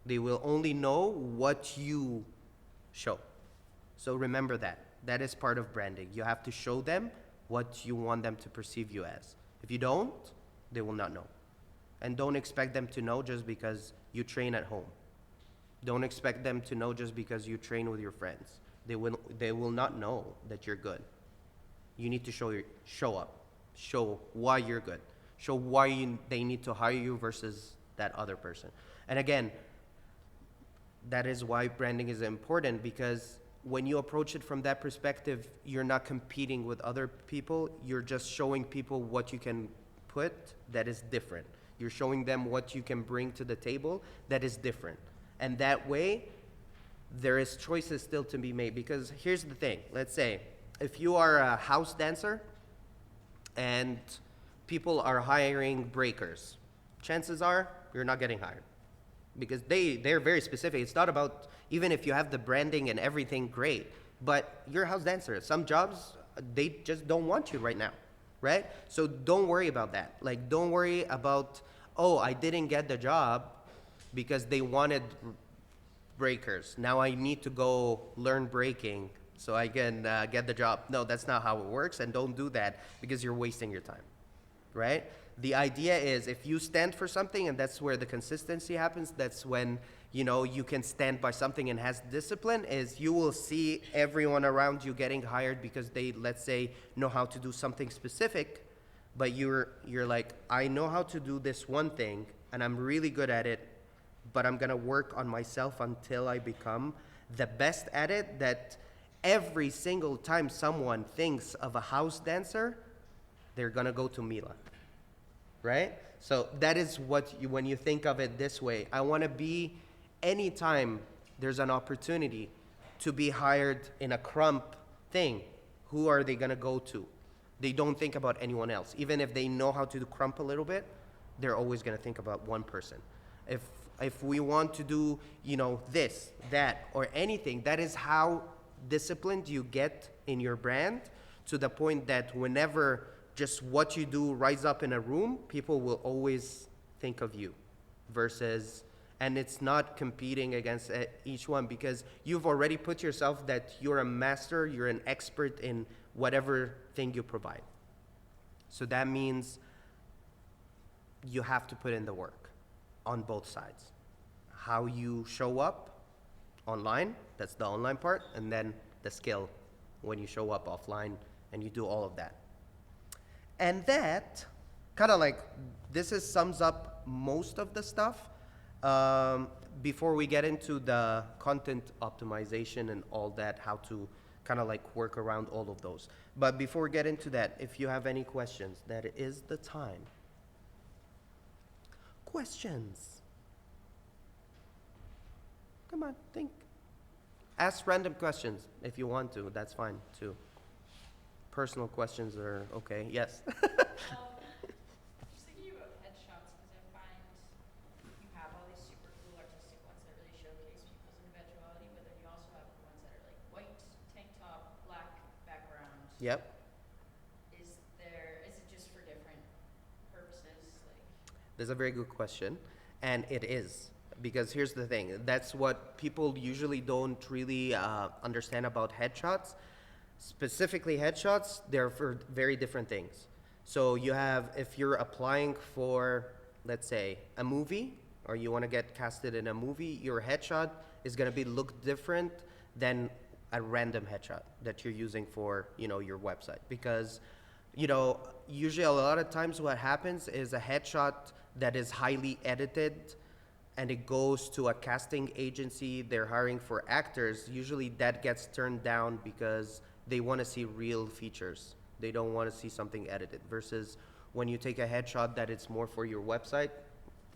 [SPEAKER 2] They will only know what you show. So remember that. That is part of branding. You have to show them what you want them to perceive you as. If you don't, they will not know. And don't expect them to know just because you train at home. Don't expect them to know just because you train with your friends. They will not know that you're good. You need to show up, show why you're good, show why they need to hire you versus that other person. And again, that is why branding is important, because when you approach it from that perspective, you're not competing with other people. You're just showing people what you can put that is different. You're showing them what you can bring to the table that is different. And that way, there is choices still to be made. Because here's the thing. Let's say, if you are a house dancer and people are hiring breakers, chances are you're not getting hired. Because they're very specific. It's not about, even if you have the branding and everything, great. But you're a house dancer. Some jobs, they just don't want you right now, right? So don't worry about that. Like, don't worry about, oh, I didn't get the job because they wanted breakers. Now I need to go learn breaking so I can get the job. No, that's not how it works, and don't do that because you're wasting your time, right? The idea is if you stand for something, and that's where the consistency happens, that's when, you know, you can stand by something and has discipline, is you will see everyone around you getting hired because they, let's say, know how to do something specific, but you're like, I know how to do this one thing, and I'm really good at it, but I'm gonna work on myself until I become the best at it, that every single time someone thinks of a house dancer, they're gonna go to Mila, right? So that is what you, when you think of it this way, I wanna be, anytime there's an opportunity to be hired in a crump thing, who are they gonna go to? They don't think about anyone else. Even if they know how to do crump a little bit, they're always gonna think about one person. If we want to do, you know, this, that, or anything, that is how disciplined you get in your brand, to the point that whenever just what you do rise up in a room, people will always think of you versus, and it's not competing against each one, because you've already put yourself that you're a master, you're an expert in whatever thing you provide. So that means you have to put in the work on both sides. How you show up online, that's the online part, and then the skill when you show up offline and you do all of that. And that kind of like, sums up most of the stuff. Before we get into the content optimization and all that, how to kind of like work around all of those. But before we get into that, if you have any questions, that is the time. Questions? Come on, think. Ask random questions if you want to, that's fine too. Personal questions are okay, yes.
[SPEAKER 3] Just thinking about headshots, because I find you have all these super cool artistic ones that really showcase people's individuality, but then you also have the ones that are like white tank top, black background.
[SPEAKER 2] Yep.
[SPEAKER 3] Is it just for different purposes? Like,
[SPEAKER 2] That's a very good question, and it is. Because here's the thing, that's what people usually don't really understand about headshots. Specifically headshots, they're for very different things. So you have, if you're applying for, let's say, a movie, or you want to get casted in a movie, your headshot is going to look different than a random headshot that you're using for, you know, your website. Because, you know, usually a lot of times what happens is a headshot that is highly edited and it goes to a casting agency, they're hiring for actors, usually that gets turned down because they want to see real features. They don't want to see something edited. Versus when you take a headshot that it's more for your website,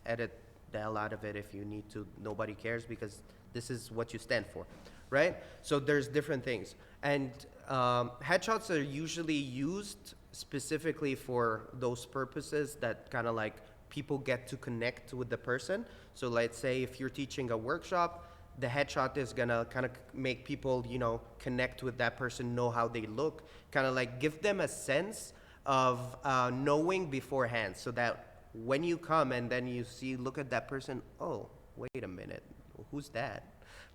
[SPEAKER 2] edit the hell out of it if you need to. Nobody cares because this is what you stand for, right? So there's different things. And headshots are usually used specifically for those purposes, that kind of like people get to connect with the person. So let's say if you're teaching a workshop, the headshot is gonna kind of make people, you know, connect with that person, know how they look, kind of like give them a sense of knowing beforehand, so that when you come and then you look at that person, oh, wait a minute, who's that,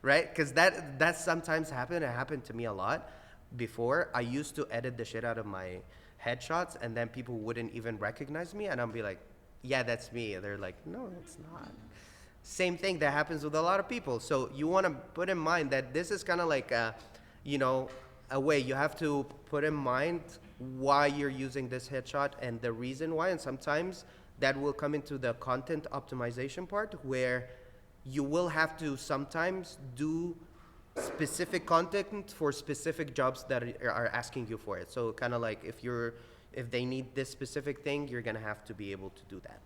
[SPEAKER 2] right? Because that sometimes happened. It happened to me a lot before. I used to edit the shit out of my headshots, and then people wouldn't even recognize me, and I'd be like, yeah, that's me. They're like, no, it's not. Same thing that happens with a lot of people. So you want to put in mind that this is kind of like a, you know, a way you have to put in mind why you're using this headshot and the reason why. And sometimes that will come into the content optimization part where you will have to sometimes do specific content for specific jobs that are asking you for it. So kind of like if they need this specific thing, you're gonna have to be able to do that.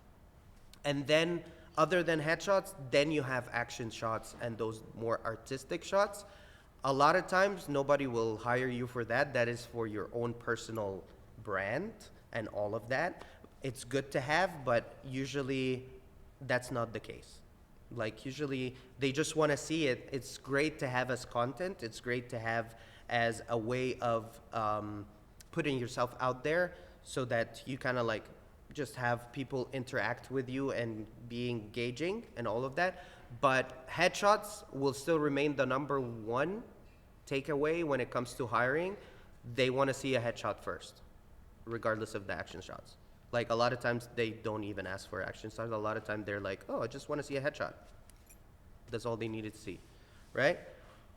[SPEAKER 2] And then other than headshots, then you have action shots and those more artistic shots. A lot of times nobody will hire you for that. That is for your own personal brand and all of that. It's good to have, but usually that's not the case. Like usually they just want to see it. It's great to have as content. It's great to have as a way of putting yourself out there so that you kind of like just have people interact with you and be engaging and all of that. But headshots will still remain the number one takeaway when it comes to hiring. They want to see a headshot first, regardless of the action shots. Like a lot of times they don't even ask for action shots. A lot of times they're like, oh, I just want to see a headshot. That's all they needed to see, right?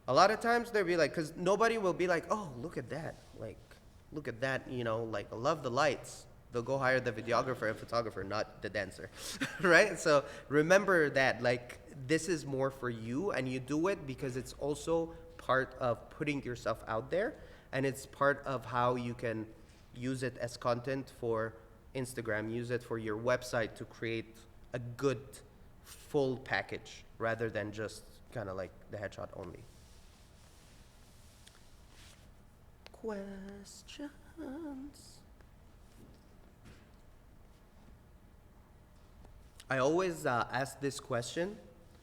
[SPEAKER 2] A lot of times they'll be like, because nobody will be like, oh, look at that. Like, look at that, you know, like, I love the lights. They'll go hire the videographer and photographer, not the dancer, right? So remember that, like, this is more for you, and you do it because it's also part of putting yourself out there, and it's part of how you can use it as content for Instagram, use it for your website to create a good full package rather than just kind of like the headshot only. Questions? I always ask this question,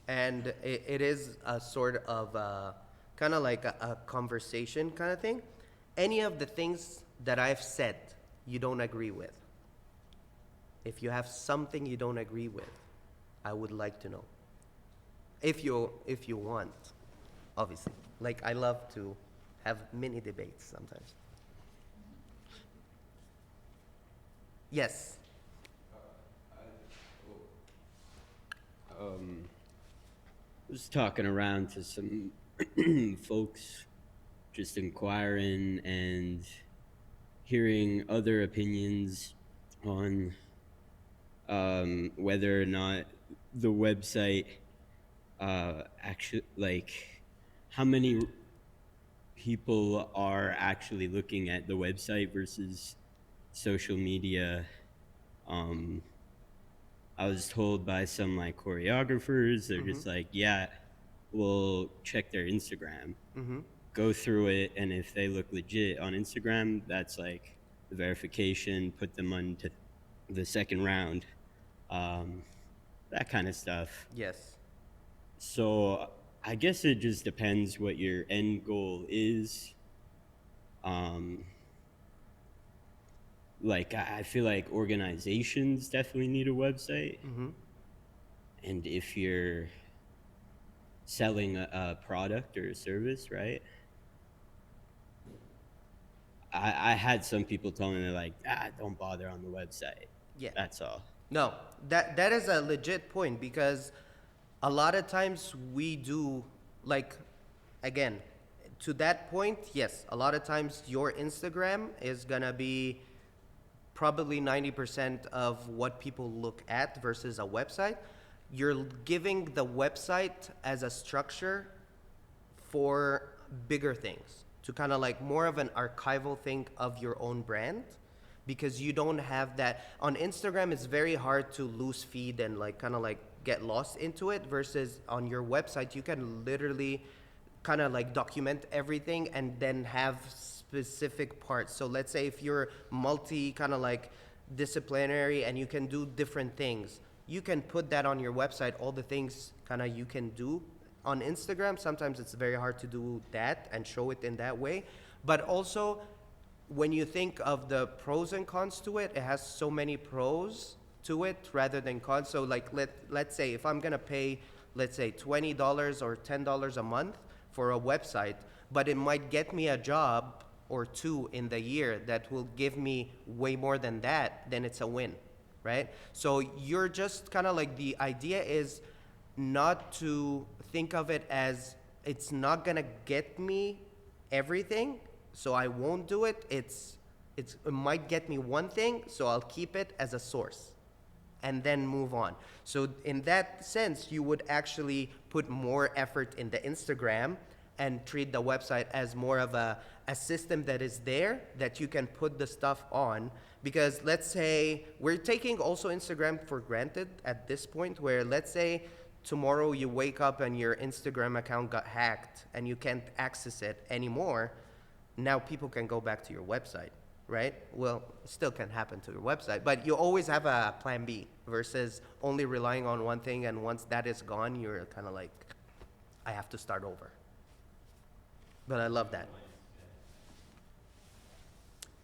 [SPEAKER 2] and it is a sort of kind of like a conversation kind of thing. Any of the things that I've said you don't agree with? If you have something you don't agree with, I would like to know. If you want, obviously. Like, I love to have mini debates sometimes. Yes.
[SPEAKER 5] Was talking around to some folks, just inquiring and hearing other opinions on whether or not the website actually, like, how many people are actually looking at the website versus social media. I was told by some like choreographers, they're just like, yeah, we'll check their Instagram, go through it, and if they look legit on Instagram, that's like the verification, put them on to the second round, that kind of stuff.
[SPEAKER 2] Yes.
[SPEAKER 5] So I guess it just depends what your end goal is. Like, I feel like organizations definitely need a website. And if you're selling a product or a service, right? I had some people tell me, they're like, don't bother on the website.
[SPEAKER 2] Yeah.
[SPEAKER 5] That's all.
[SPEAKER 2] No, that is a legit point, because a lot of times we do, like, again, to that point, yes, a lot of times your Instagram is gonna be probably 90% of what people look at versus a website. You're giving the website as a structure for bigger things, to kind of like more of an archival thing of your own brand, because you don't have that. On Instagram, it's very hard to lose feed and like kind of like get lost into it, versus on your website, you can literally kind of like document everything and then have specific parts. So let's say if you're multi kind of like disciplinary and you can do different things, you can put that on your website, all the things kind of you can do. On Instagram, sometimes it's very hard to do that and show it in that way. But also, when you think of the pros and cons to it, it has so many pros to it rather than cons. So like let's say if I'm gonna pay, let's say $20 or $10 a month for a website, but it might get me a job or two in the year that will give me way more than that, then it's a win, right? So you're just kind of like, the idea is not to think of it as it's not gonna get me everything, so I won't do it. It might get me one thing, so I'll keep it as a source and then move on. So in that sense, you would actually put more effort in the Instagram and treat the website as more of a system that is there that you can put the stuff on. Because let's say we're taking also Instagram for granted at this point, where let's say tomorrow you wake up and your Instagram account got hacked and you can't access it anymore. Now people can go back to your website, right? Well, it still can happen to your website, but you always have a plan B versus only relying on one thing, and once that is gone, you're kind of like, I have to start over. But I love that.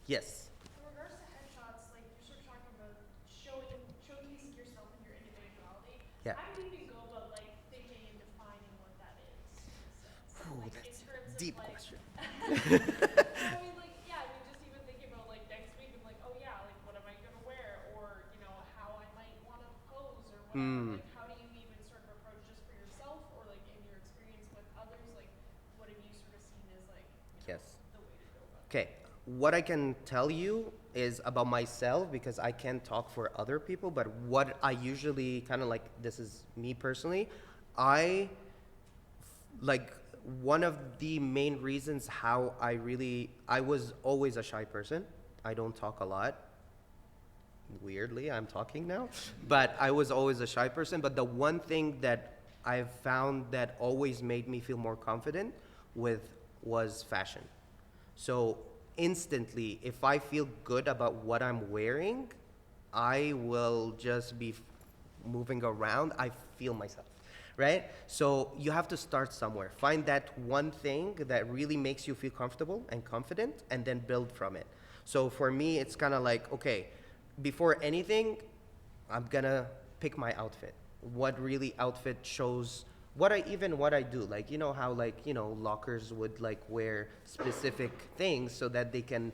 [SPEAKER 2] Yes.
[SPEAKER 6] In regards to headshots, like you're sort of talking about showcasing yourself and your individuality.
[SPEAKER 2] Yeah.
[SPEAKER 6] How do you even go about like thinking and defining what that is?
[SPEAKER 2] Ooh,
[SPEAKER 6] Like,
[SPEAKER 2] that's
[SPEAKER 6] in terms
[SPEAKER 2] a
[SPEAKER 6] of,
[SPEAKER 2] deep
[SPEAKER 6] like,
[SPEAKER 2] question.
[SPEAKER 6] I mean, like, yeah, I mean, just even thinking about like next week, I'm like, oh yeah, like what am I gonna wear, or you know how I might want to pose or whatever. Like, how do you even sort of approach just for yourself, or like in your experience with others? Like, what have you sort of seen as like, you know,
[SPEAKER 2] Yes.
[SPEAKER 6] the way to go about it?
[SPEAKER 2] Okay, what I can tell you is about myself, because I can't talk for other people, but what I usually kind of like, this is me personally, like, one of the main reasons how I was always a shy person. I don't talk a lot. Weirdly, I'm talking now, but I was always a shy person. But the one thing that I've found that always made me feel more confident with was fashion. So instantly, if I feel good about what I'm wearing, I will just be moving around. I feel myself, right? So you have to start somewhere. Find that one thing that really makes you feel comfortable and confident, and then build from it. So for me, it's kind of like, okay, before anything, I'm gonna pick my outfit. What really outfit shows what I do. Like, you know how, like, you know, lockers would like wear specific things so that they can,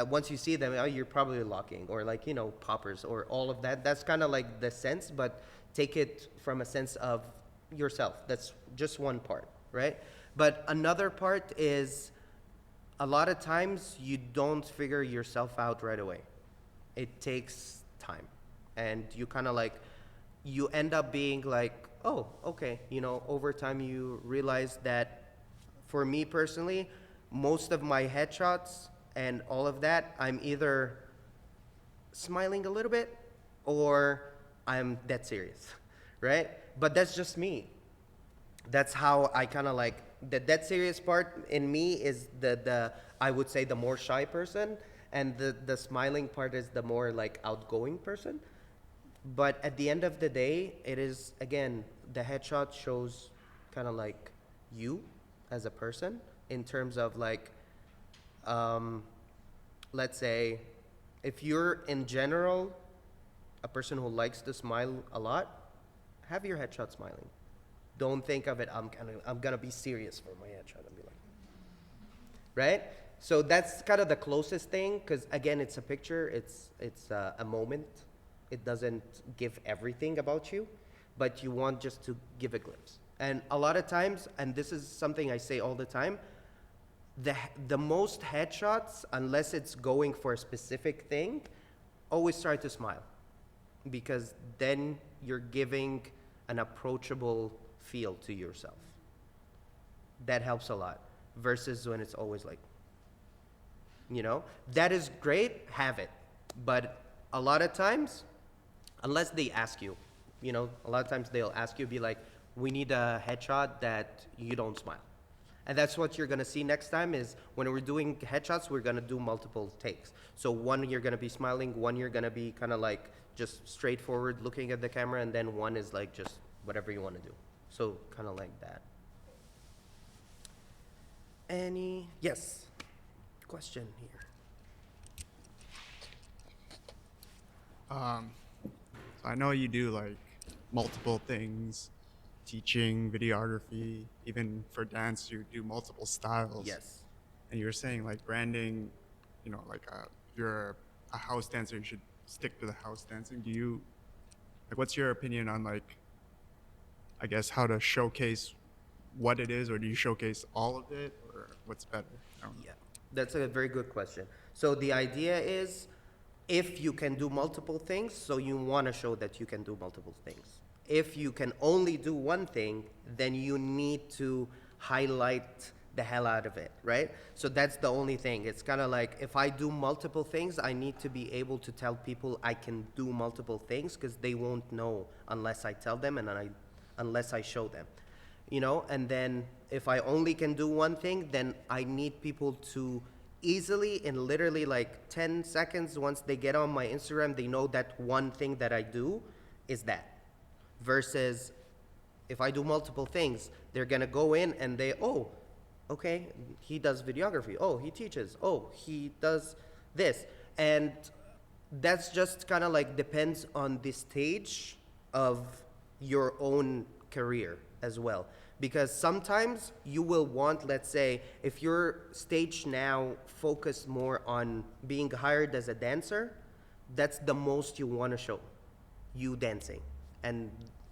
[SPEAKER 2] once you see them, oh, you're probably locking, or like, you know, poppers or all of that. That's kind of like the sense, but take it from a sense of yourself. That's just one part, right? But another part is, a lot of times you don't figure yourself out right away. It takes time, and you kind of like, you end up being like, oh, okay, you know, over time you realize that, for me personally, most of my headshots and all of that, I'm either smiling a little bit or I'm dead serious, right? But that's just me. That's how I kind of like, the dead serious part in me is the I would say the more shy person, and the smiling part is the more like outgoing person. But at the end of the day, it is, again, the headshot shows kind of like you as a person, in terms of like, let's say, if you're in general a person who likes to smile a lot, have your headshot smiling. Don't think of it, I'm gonna be serious for my headshot, and be like, right? So that's kind of the closest thing, because again, it's a picture, it's a moment. It doesn't give everything about you, but you want just to give a glimpse. And a lot of times, and this is something I say all the time, the most headshots, unless it's going for a specific thing, always try to smile, because then you're giving an approachable feel to yourself. That helps a lot, versus when it's always like, you know, that is great, have it. But a lot of times, unless they ask you, you know, a lot of times they'll ask you, be like, we need a headshot that you don't smile. And that's what you're gonna see next time, is when we're doing headshots, we're gonna do multiple takes. So one, you're gonna be smiling, one, you're gonna be kind of like just straightforward looking at the camera, and then one is like just whatever you wanna do. So kind of like that. Yes, question here.
[SPEAKER 7] So I know you do like multiple things, teaching, videography, even for dance, you do multiple styles.
[SPEAKER 2] Yes.
[SPEAKER 7] And you were saying like branding, you know, like if you're a house dancer, you should stick to the house dancing. Do you like? What's your opinion on like, I guess, how to showcase what it is, or do you showcase all of it, or what's better? I don't know.
[SPEAKER 2] Yeah, that's a very good question. So the idea is, if you can do multiple things, so you want to show that you can do multiple things. If you can only do one thing, then you need to highlight the hell out of it, right? So that's the only thing. It's kind of like, if I do multiple things, I need to be able to tell people I can do multiple things, because they won't know unless I tell them and unless I show them, you know? And then if I only can do one thing, then I need people to easily, in literally like 10 seconds, once they get on my Instagram, they know that one thing that I do is that. Versus if I do multiple things, they're gonna go in and they, oh, okay, he does videography. Oh, he teaches. Oh, he does this. And that's just kind of like depends on the stage of your own career as well. Because sometimes you will want, let's say, if your stage now focus more on being hired as a dancer, that's the most you want to show, you dancing and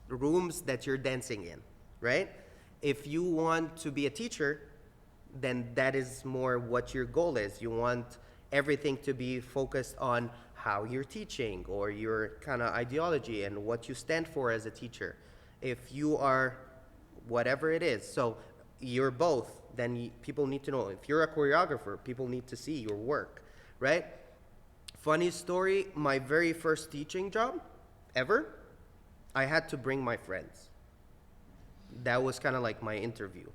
[SPEAKER 2] rooms that you're dancing in, right? If you want to be a teacher, then that is more what your goal is. You want everything to be focused on how you're teaching or your kind of ideology and what you stand for as a teacher. If you are whatever it is, so you're both, then people need to know. If you're a choreographer, people need to see your work, right? Funny story, my very first teaching job ever, I had to bring my friends. That was kind of like my interview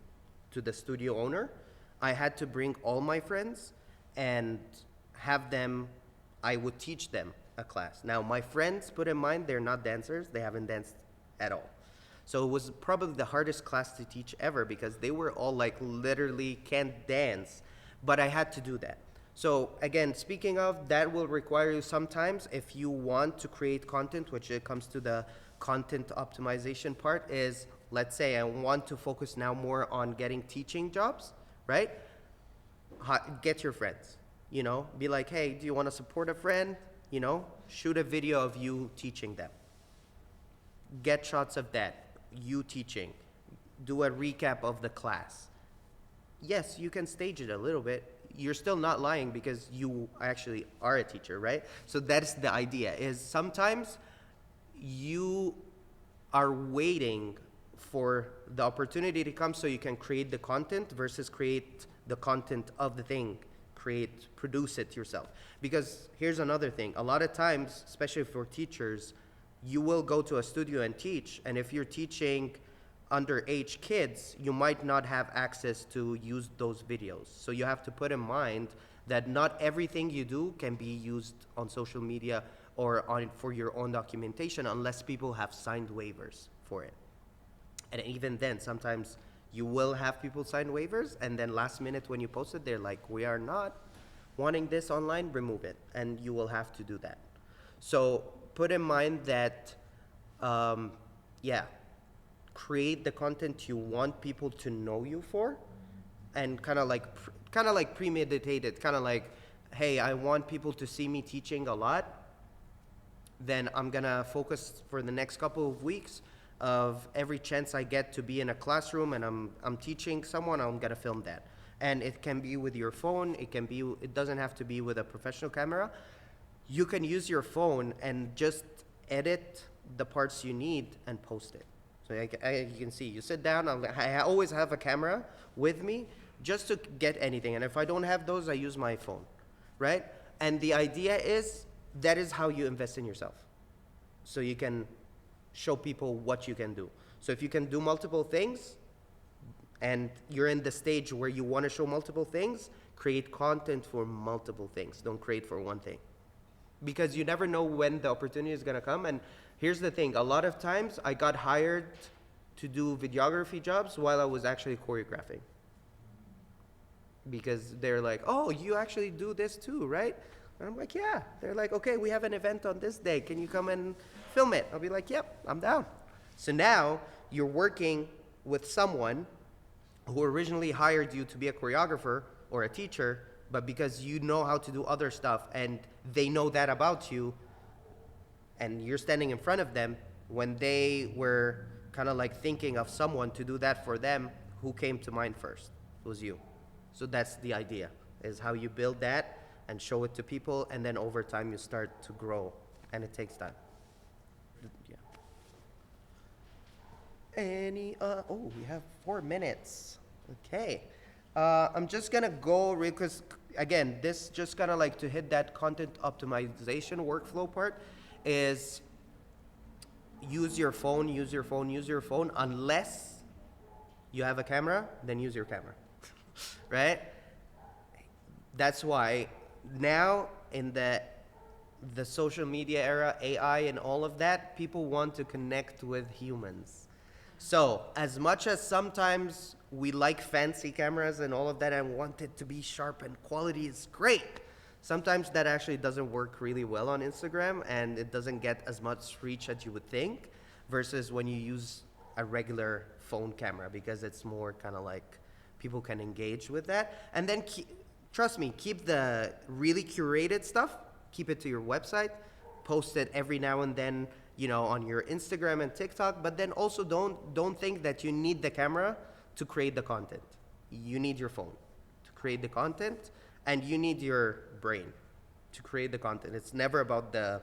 [SPEAKER 2] to the studio owner. I had to bring all my friends and have them, I would teach them a class. Now, my friends, put in mind, they're not dancers. They haven't danced at all. So it was probably the hardest class to teach ever, because they were all like literally can't dance, but I had to do that. So again, speaking of, that will require you sometimes, if you want to create content, which it comes to the content optimization part, is, let's say I want to focus now more on getting teaching jobs, right? Get your friends, you know, be like, hey, do you want to support a friend? You know, shoot a video of you teaching them. Get shots of that, you teaching. Do a recap of the class. Yes, you can stage it a little bit. You're still not lying, because you actually are a teacher, right? So that's the idea, is sometimes you are waiting for the opportunity to come so you can create the content versus create the content of the thing, produce it yourself. Because here's another thing, a lot of times, especially for teachers, you will go to a studio and teach, and if you're teaching underage kids, you might not have access to use those videos. So you have to put in mind that not everything you do can be used on social media or for your own documentation unless people have signed waivers for it. And even then, sometimes you will have people sign waivers, and then last minute when you post it, they're like, we are not wanting this online, remove it. And you will have to do that. So put in mind that, create the content you want people to know you for, and kind of like premeditated, kind of like, hey, I want people to see me teaching a lot, then I'm gonna focus for the next couple of weeks of every chance I get to be in a classroom and I'm teaching someone, I'm gonna film that. And it can be with your phone, it doesn't have to be with a professional camera. You can use your phone and just edit the parts you need and post it. So you can see, you sit down, I always have a camera with me just to get anything. And if I don't have those, I use my phone, right? And the idea is, that is how you invest in yourself. So you can show people what you can do. So if you can do multiple things, and you're in the stage where you want to show multiple things, create content for multiple things. Don't create for one thing. Because you never know when the opportunity is going to come. And here's the thing, a lot of times I got hired to do videography jobs while I was actually choreographing. Because they're like, oh, you actually do this too, right? And I'm like, yeah. They're like, okay, we have an event on this day. Can you come and film it? I'll be like, yep, I'm down. So now you're working with someone who originally hired you to be a choreographer or a teacher, but because you know how to do other stuff and they know that about you, and you're standing in front of them, when they were kind of like thinking of someone to do that for them, who came to mind first? It was you. So that's the idea, is how you build that and show it to people, and then over time you start to grow, and it takes time. Yeah. We have 4 minutes. Okay. I'm just gonna go because again, this just kind of like to hit that content optimization workflow part is use your phone, unless you have a camera, then use your camera, right? That's why now in the social media era, AI and all of that, people want to connect with humans. So as much as sometimes we like fancy cameras and all of that and want it to be sharp and quality is great, sometimes that actually doesn't work really well on Instagram and it doesn't get as much reach as you would think versus when you use a regular phone camera, because it's more kind of like people can engage with that. And then trust me, keep the really curated stuff, keep it to your website, post it every now and then, you know, on your Instagram and TikTok, but then also don't think that you need the camera to create the content. You need your phone to create the content, and you need your brain to create the content. It's never about the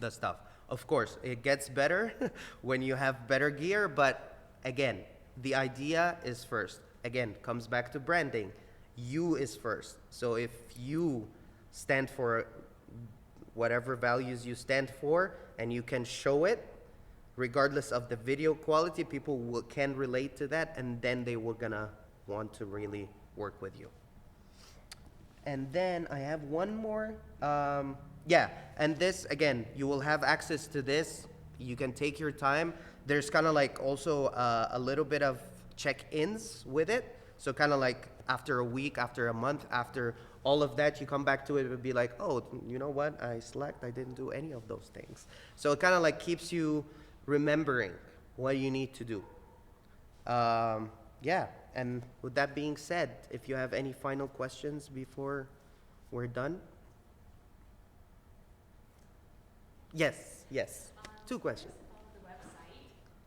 [SPEAKER 2] stuff. Of course, it gets better when you have better gear, but again, the idea is first. Again, comes back to branding. You is first. So if you stand for whatever values you stand for, and you can show it, regardless of the video quality, people can relate to that, and then they will gonna want to really work with you. And then I have one more. And this, again, you will have access to this. You can take your time. There's kind of like also a little bit of check-ins with it. So kind of like after a week, after a month, after all of that, you come back to it and be like, oh, you know what? I slacked. I didn't do any of those things. So it kind of like keeps you remembering what you need to do. And with that being said, if you have any final questions before we're done. Yes. 2 questions.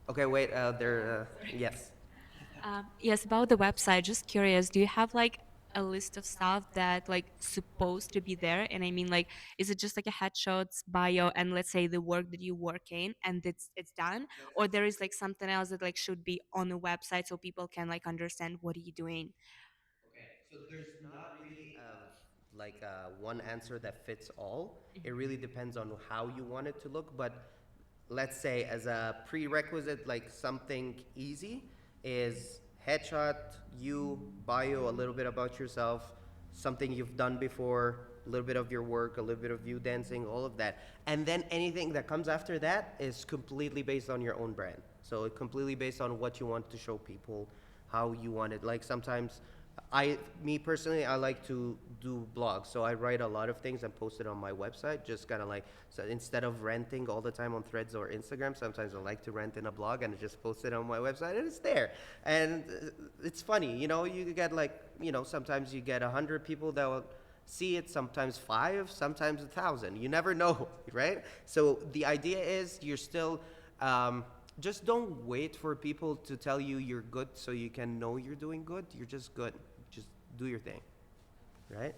[SPEAKER 2] Okay, wait, yes.
[SPEAKER 8] Yes, about the website, just curious, do you have like a list of stuff that like supposed to be there? And I mean, like, is it just like a headshots, bio, and let's say the work that you work in and it's done? Or there is like something else that like should be on the website so people can like understand what are you doing?
[SPEAKER 2] Okay, so there's not really like one answer that fits all. It really depends on how you want it to look, but let's say as a prerequisite, like something easy is headshot, you, bio, a little bit about yourself, something you've done before, a little bit of your work, a little bit of you dancing, all of that. And then anything that comes after that is completely based on your own brand. So it's completely based on what you want to show people, how you want it. Like sometimes me personally, I like to do blogs. So I write a lot of things and post it on my website, just kind of like, so instead of renting all the time on Threads or Instagram, sometimes I like to rent in a blog and just post it on my website and it's there. And it's funny, you know, you get like, you know, sometimes you get 100 people that will see it, sometimes 5, sometimes 1,000. You never know, right? So the idea is you're still, just don't wait for people to tell you you're good so you can know you're doing good. You're just good. Just do your thing, right?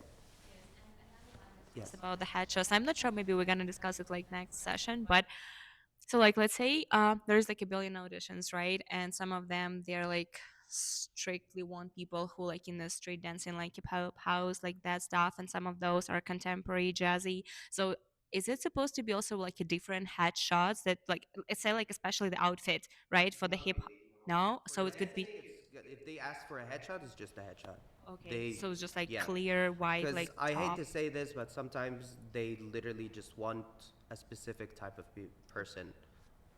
[SPEAKER 2] Yes.
[SPEAKER 8] It's about the headshots. I'm not sure, maybe we're gonna discuss it like next session, but so like let's say there's like a billion auditions, right? And some of them they're like strictly want people who like in the street dancing, like hip hop house, like that stuff, and some of those are contemporary, jazzy. So is it supposed to be also like a different headshots that like let's say like especially the outfit, right? For the hip hop. No?
[SPEAKER 2] For
[SPEAKER 8] So it could be
[SPEAKER 2] dancing, if they ask for a headshot, it's just a headshot.
[SPEAKER 8] okay. So it's just like
[SPEAKER 2] Yeah.
[SPEAKER 8] clear white
[SPEAKER 2] Because
[SPEAKER 8] like
[SPEAKER 2] I hate
[SPEAKER 8] top.
[SPEAKER 2] to say this, but sometimes they literally just want a specific type of person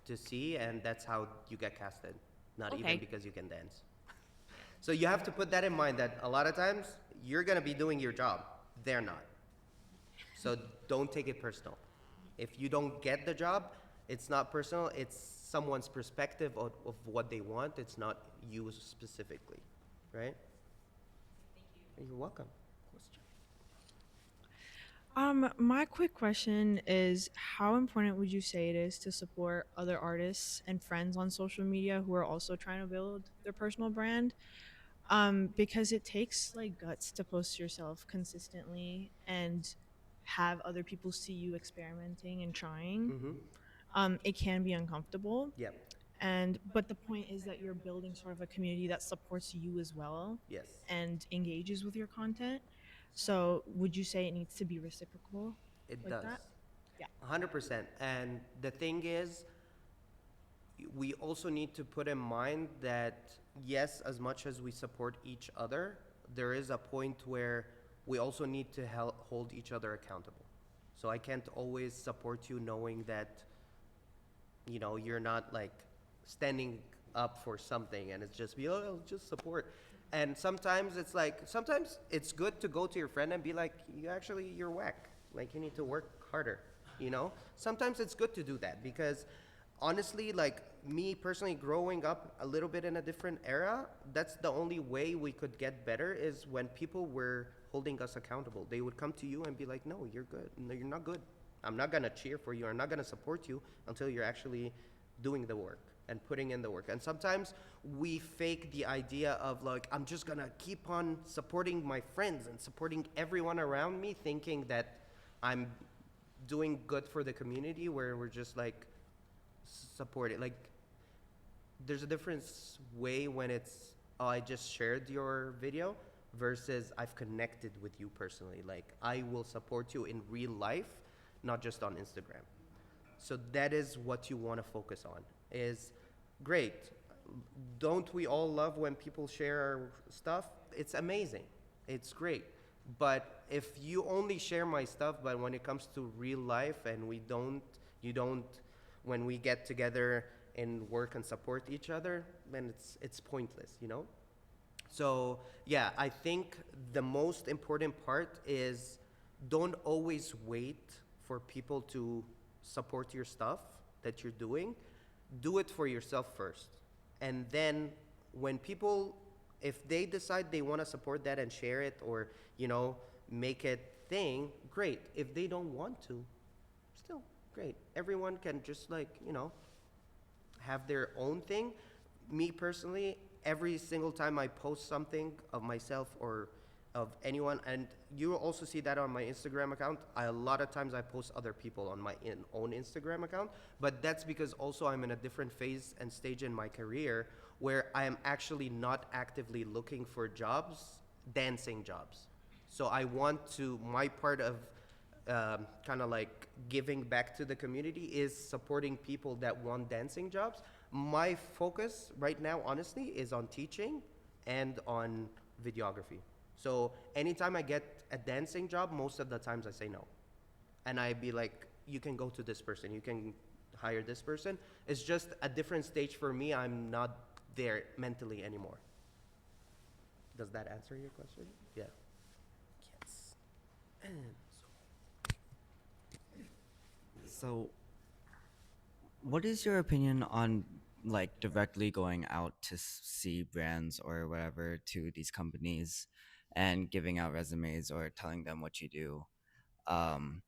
[SPEAKER 2] to see, and that's how you get casted. Not
[SPEAKER 8] Okay.
[SPEAKER 2] even because you can dance. So you have to put that in mind that a lot of times you're gonna be doing your job. They're not. So don't take it personal. If you don't get the job, it's not personal. It's someone's perspective of what they want. It's not you specifically, right? Thank you. You're welcome.
[SPEAKER 9] My quick question is how important would you say it is to support other artists and friends on social media who are also trying to build their personal brand? Because it takes like guts to post yourself consistently and have other people see you experimenting and trying.
[SPEAKER 2] Mm-hmm.
[SPEAKER 9] It can be uncomfortable.
[SPEAKER 2] Yep.
[SPEAKER 9] And but the point is that you're building sort of a community that supports you as well
[SPEAKER 2] Yes.
[SPEAKER 9] and engages with your content. So would you say it needs to be reciprocal
[SPEAKER 2] It
[SPEAKER 9] like
[SPEAKER 2] does.
[SPEAKER 9] that? Yeah.
[SPEAKER 2] 100%. And the thing is, we also need to put in mind that, yes, as much as we support each other, there is a point where we also need to hold each other accountable. So I can't always support you knowing that, you're not like standing up for something and it's just oh, just support. And sometimes it's good to go to your friend and be like, you're whack. Like, you need to work harder. Sometimes it's good to do that because honestly, like me personally growing up a little bit in a different era, that's the only way we could get better is when people were holding us accountable. They would come to you and be like, no, you're good. No, you're not good. I'm not gonna cheer for you. I'm not gonna support you until you're actually doing the work and putting in the work. And sometimes we fake the idea of like, I'm just gonna keep on supporting my friends and supporting everyone around me, thinking that I'm doing good for the community, where we're just like support it. Like, there's a difference way when it's, oh, I just shared your video versus I've connected with you personally. Like, I will support you in real life, not just on Instagram. So that is what you want to focus on. Is great. Don't we all love when people share our stuff? It's amazing. It's great. But if you only share my stuff, but when it comes to real life and you don't, when we get together and work and support each other, then it's pointless. So yeah, I think the most important part is don't always wait for people to support your stuff that you're doing. Do it for yourself first. And then when people, if they decide they want to support that and share it or, make it thing, great. If they don't want to, still great. Everyone can just have their own thing. Me personally, every single time I post something of myself or of anyone, and you will also see that on my Instagram account, a lot of times I post other people on my own Instagram account, but that's because also I'm in a different phase and stage in my career where I am actually not actively looking for jobs, dancing jobs. So I want to, my part of kind of like giving back to the community is supporting people that want dancing jobs. My focus right now, honestly, is on teaching and on videography. So anytime I get a dancing job, most of the times I say no. And I be like, you can go to this person, you can hire this person. It's just a different stage for me. I'm not there mentally anymore. Does that answer your question? Yeah. Yes. And
[SPEAKER 10] So, what is your opinion on like directly going out to see brands or whatever to these companies and giving out resumes or telling them what you do? Um,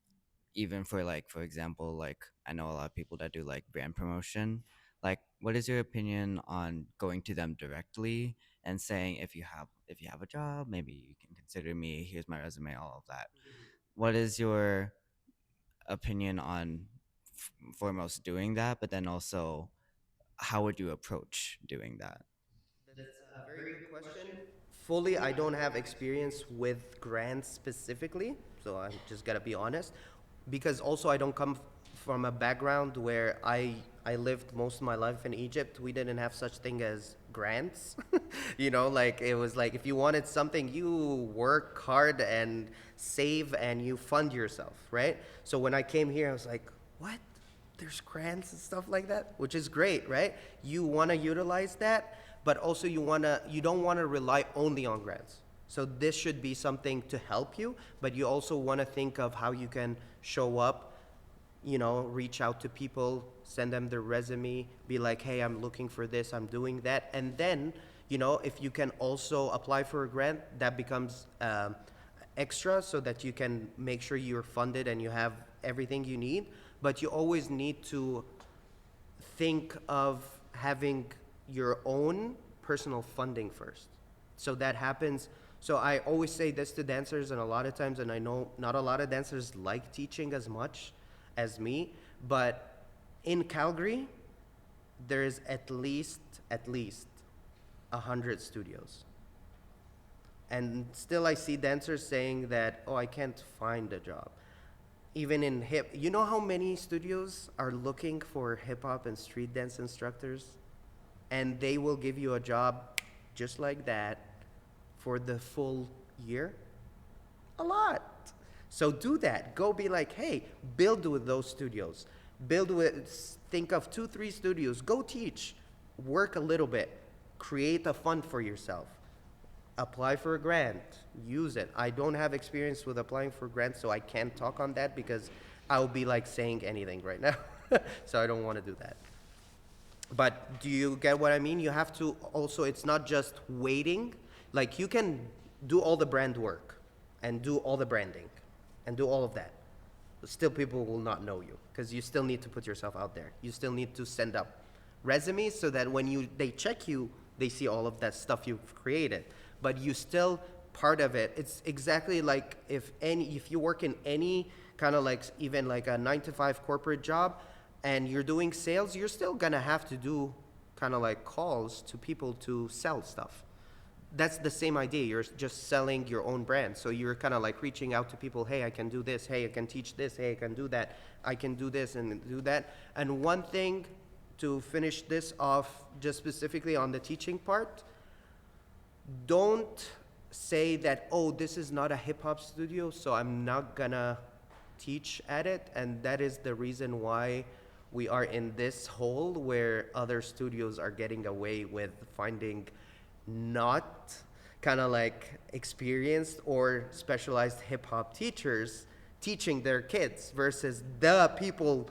[SPEAKER 10] Even for like, for example, like I know a lot of people that do like brand promotion. Like, what is your opinion on going to them directly and saying if you have a job, maybe you can consider me. Here's my resume, all of that. What is your opinion on foremost doing that, but then also how would you approach doing that?
[SPEAKER 2] that's a very good question. Fully, I don't have experience with grants specifically, so I'm just gotta be honest. Because also I don't come from a background where I lived most of my life in Egypt. We didn't have such thing as grants. Like it was like if you wanted something, you work hard and save and you fund yourself, right? So when I came here, I was like, what? There's grants and stuff like that, which is great, right? You want to utilize that, but also you don't want to rely only on grants. So this should be something to help you, but you also want to think of how you can show up, reach out to people, send them their resume, be like, hey, I'm looking for this, I'm doing that. And then, if you can also apply for a grant, that becomes extra so that you can make sure you're funded and you have everything you need, but you always need to think of having your own personal funding first. So that happens. So I always say this to dancers, and a lot of times, and I know not a lot of dancers like teaching as much as me, but in Calgary, there's at least 100 studios. And still I see dancers saying that, oh, I can't find a job. Even in you know how many studios are looking for hip hop and street dance instructors? And they will give you a job just like that for the full year? A lot. So do that. Go be like, hey, build with those studios. Think of 2-3 studios. Go teach. Work a little bit. Create a fund for yourself. Apply for a grant. Use it. I don't have experience with applying for grants, so I can't talk on that because I'll be like saying anything right now. So I don't want to do that. But do you get what I mean? You have to also, it's not just waiting. Like you can do all the brand work and do all the branding and do all of that. But still people will not know you because you still need to put yourself out there. You still need to send up resumes so that when they check you, they see all of that stuff you've created. But you still part of it. It's exactly like if you work in any kind of like even like a 9-to-5 corporate job and you're doing sales, you're still gonna have to do kind of like calls to people to sell stuff. That's the same idea. You're just selling your own brand. So you're kind of like reaching out to people. Hey, I can do this. Hey, I can teach this. Hey, I can do that. I can do this and do that. And one thing to finish this off just specifically on the teaching part, don't say that, oh, this is not a hip hop studio, so I'm not gonna teach at it. And that is the reason why we are in this hole where other studios are getting away with finding not kind of like experienced or specialized hip hop teachers teaching their kids versus the people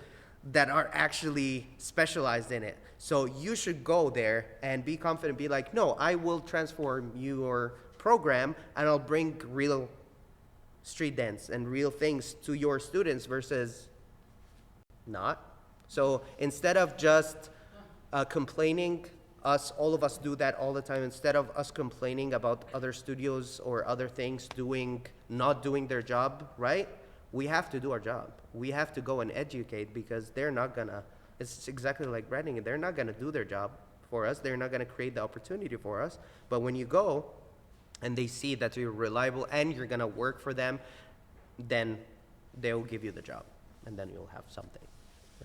[SPEAKER 2] that are actually specialized in it. So you should go there and be confident, be like, no, I will transform your program and I'll bring real street dance and real things to your students versus not. So instead of just complaining, all of us do that all the time. Instead of us complaining about other studios or other things not doing their job, right? We have to do our job. We have to go and educate because they're not gonna, it's exactly like branding, they're not gonna do their job for us. They're not gonna create the opportunity for us. But when you go and they see that you're reliable and you're gonna work for them, then they'll give you the job and then you'll have something,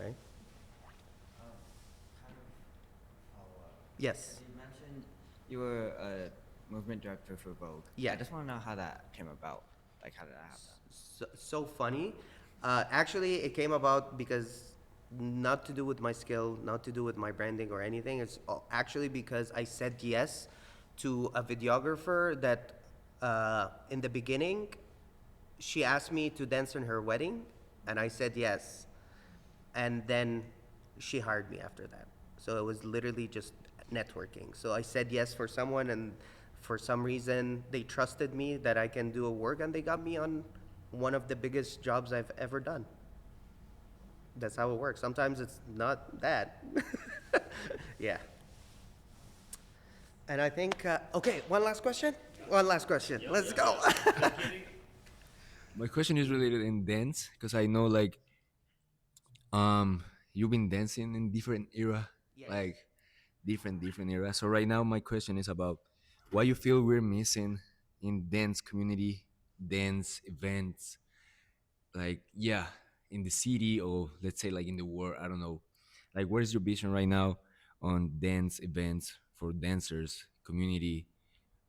[SPEAKER 2] right? Yes.
[SPEAKER 10] You mentioned you were a movement director for Vogue.
[SPEAKER 2] Yeah.
[SPEAKER 10] I just want to know how that came about. Like, how did that happen?
[SPEAKER 2] So funny. Actually, it came about because not to do with my skill, not to do with my branding or anything. It's actually because I said yes to a videographer that in the beginning, she asked me to dance in her wedding, and I said yes. And then she hired me after that. So it was literally just networking. So I said yes for someone, and for some reason they trusted me that I can do a work, and they got me on one of the biggest jobs I've ever done. That's how it works. Sometimes it's not that. Yeah. And I think, okay, one last question? One last question. Let's go.
[SPEAKER 11] My question is related in dance because I know like you've been dancing in different era,
[SPEAKER 2] Yes.
[SPEAKER 11] like different era. So right now my question is about what you feel we're missing in dance community, dance events, like yeah, in the city or let's say like in the world. I don't know. Like where's your vision right now on dance events for dancers, community?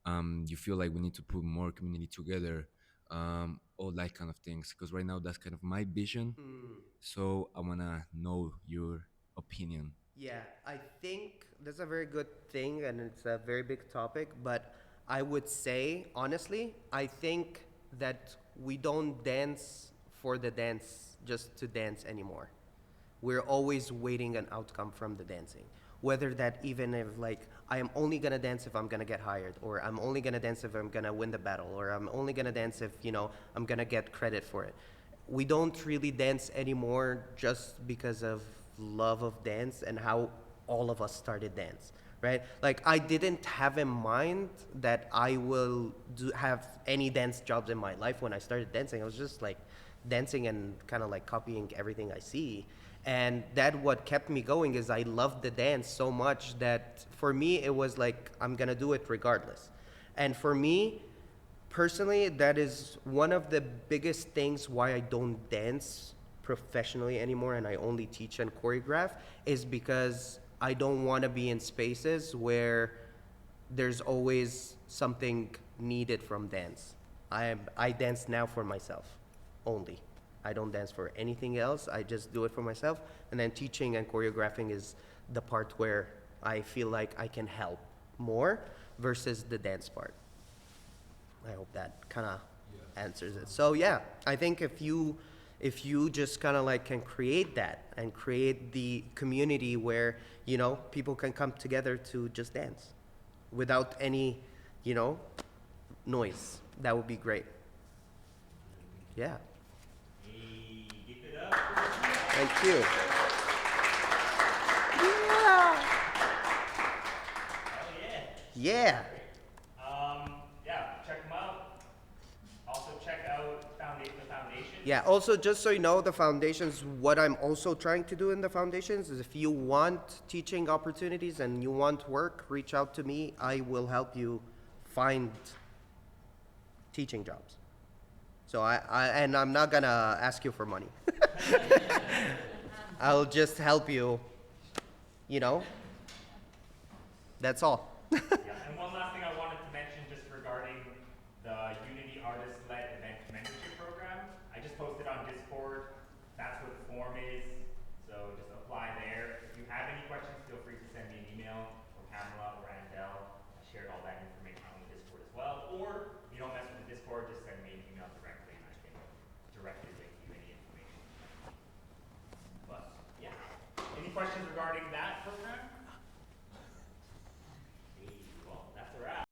[SPEAKER 11] You feel like we need to put more community together, all that kind of things. Because right now that's kind of my vision. So I wanna know your opinion.
[SPEAKER 2] Yeah, I think that's a very good thing and it's a very big topic, but I would say, honestly, I think that we don't dance for the dance just to dance anymore. We're always waiting an outcome from the dancing. Whether that even if like, I am only gonna dance if I'm gonna get hired, or I'm only gonna dance if I'm gonna win the battle, or I'm only gonna dance if, I'm gonna get credit for it. We don't really dance anymore just because of love of dance and how all of us started dance, right? Like, I didn't have in mind that I will have any dance jobs in my life when I started dancing. I was just like dancing and kind of like copying everything I see. And that what kept me going is I loved the dance so much that for me it was like I'm gonna do it regardless. And for me personally, that is one of the biggest things why I don't dance professionally anymore and I only teach and choreograph, is because I don't want to be in spaces where there's always something needed from dance. I dance now for myself only. I don't dance for anything else. I just do it for myself. And then teaching and choreographing is the part where I feel like I can help more versus the dance part. I hope that kind of answers it. So yeah, I think if you just kind of like can create that and create the community where, people can come together to just dance without any, noise, that would be great. Yeah.
[SPEAKER 1] Hey, keep it up.
[SPEAKER 2] Thank you.
[SPEAKER 1] Hell yeah.
[SPEAKER 2] Yeah.
[SPEAKER 1] Yeah, check them out. Also check out the foundation.
[SPEAKER 2] Yeah, also, just so you know, the foundations, what I'm also trying to do in the foundations is if you want teaching opportunities and you want work, reach out to me. I will help you find teaching jobs. So and I'm not gonna ask you for money. I'll just help you, that's all.
[SPEAKER 1] Yeah, and one last thing I wanted to mention just regarding the Unity Artist-led Event Mentorship Program. I just posted on Discord. That's what the form is. So just apply there. If you have any questions, feel free to send me an email, or Pamela or Andel. I shared all that information on the Discord as well. Or if you don't mess with the Discord, just send me an email directly and I can directly link you any information. But yeah. Any questions regarding that program?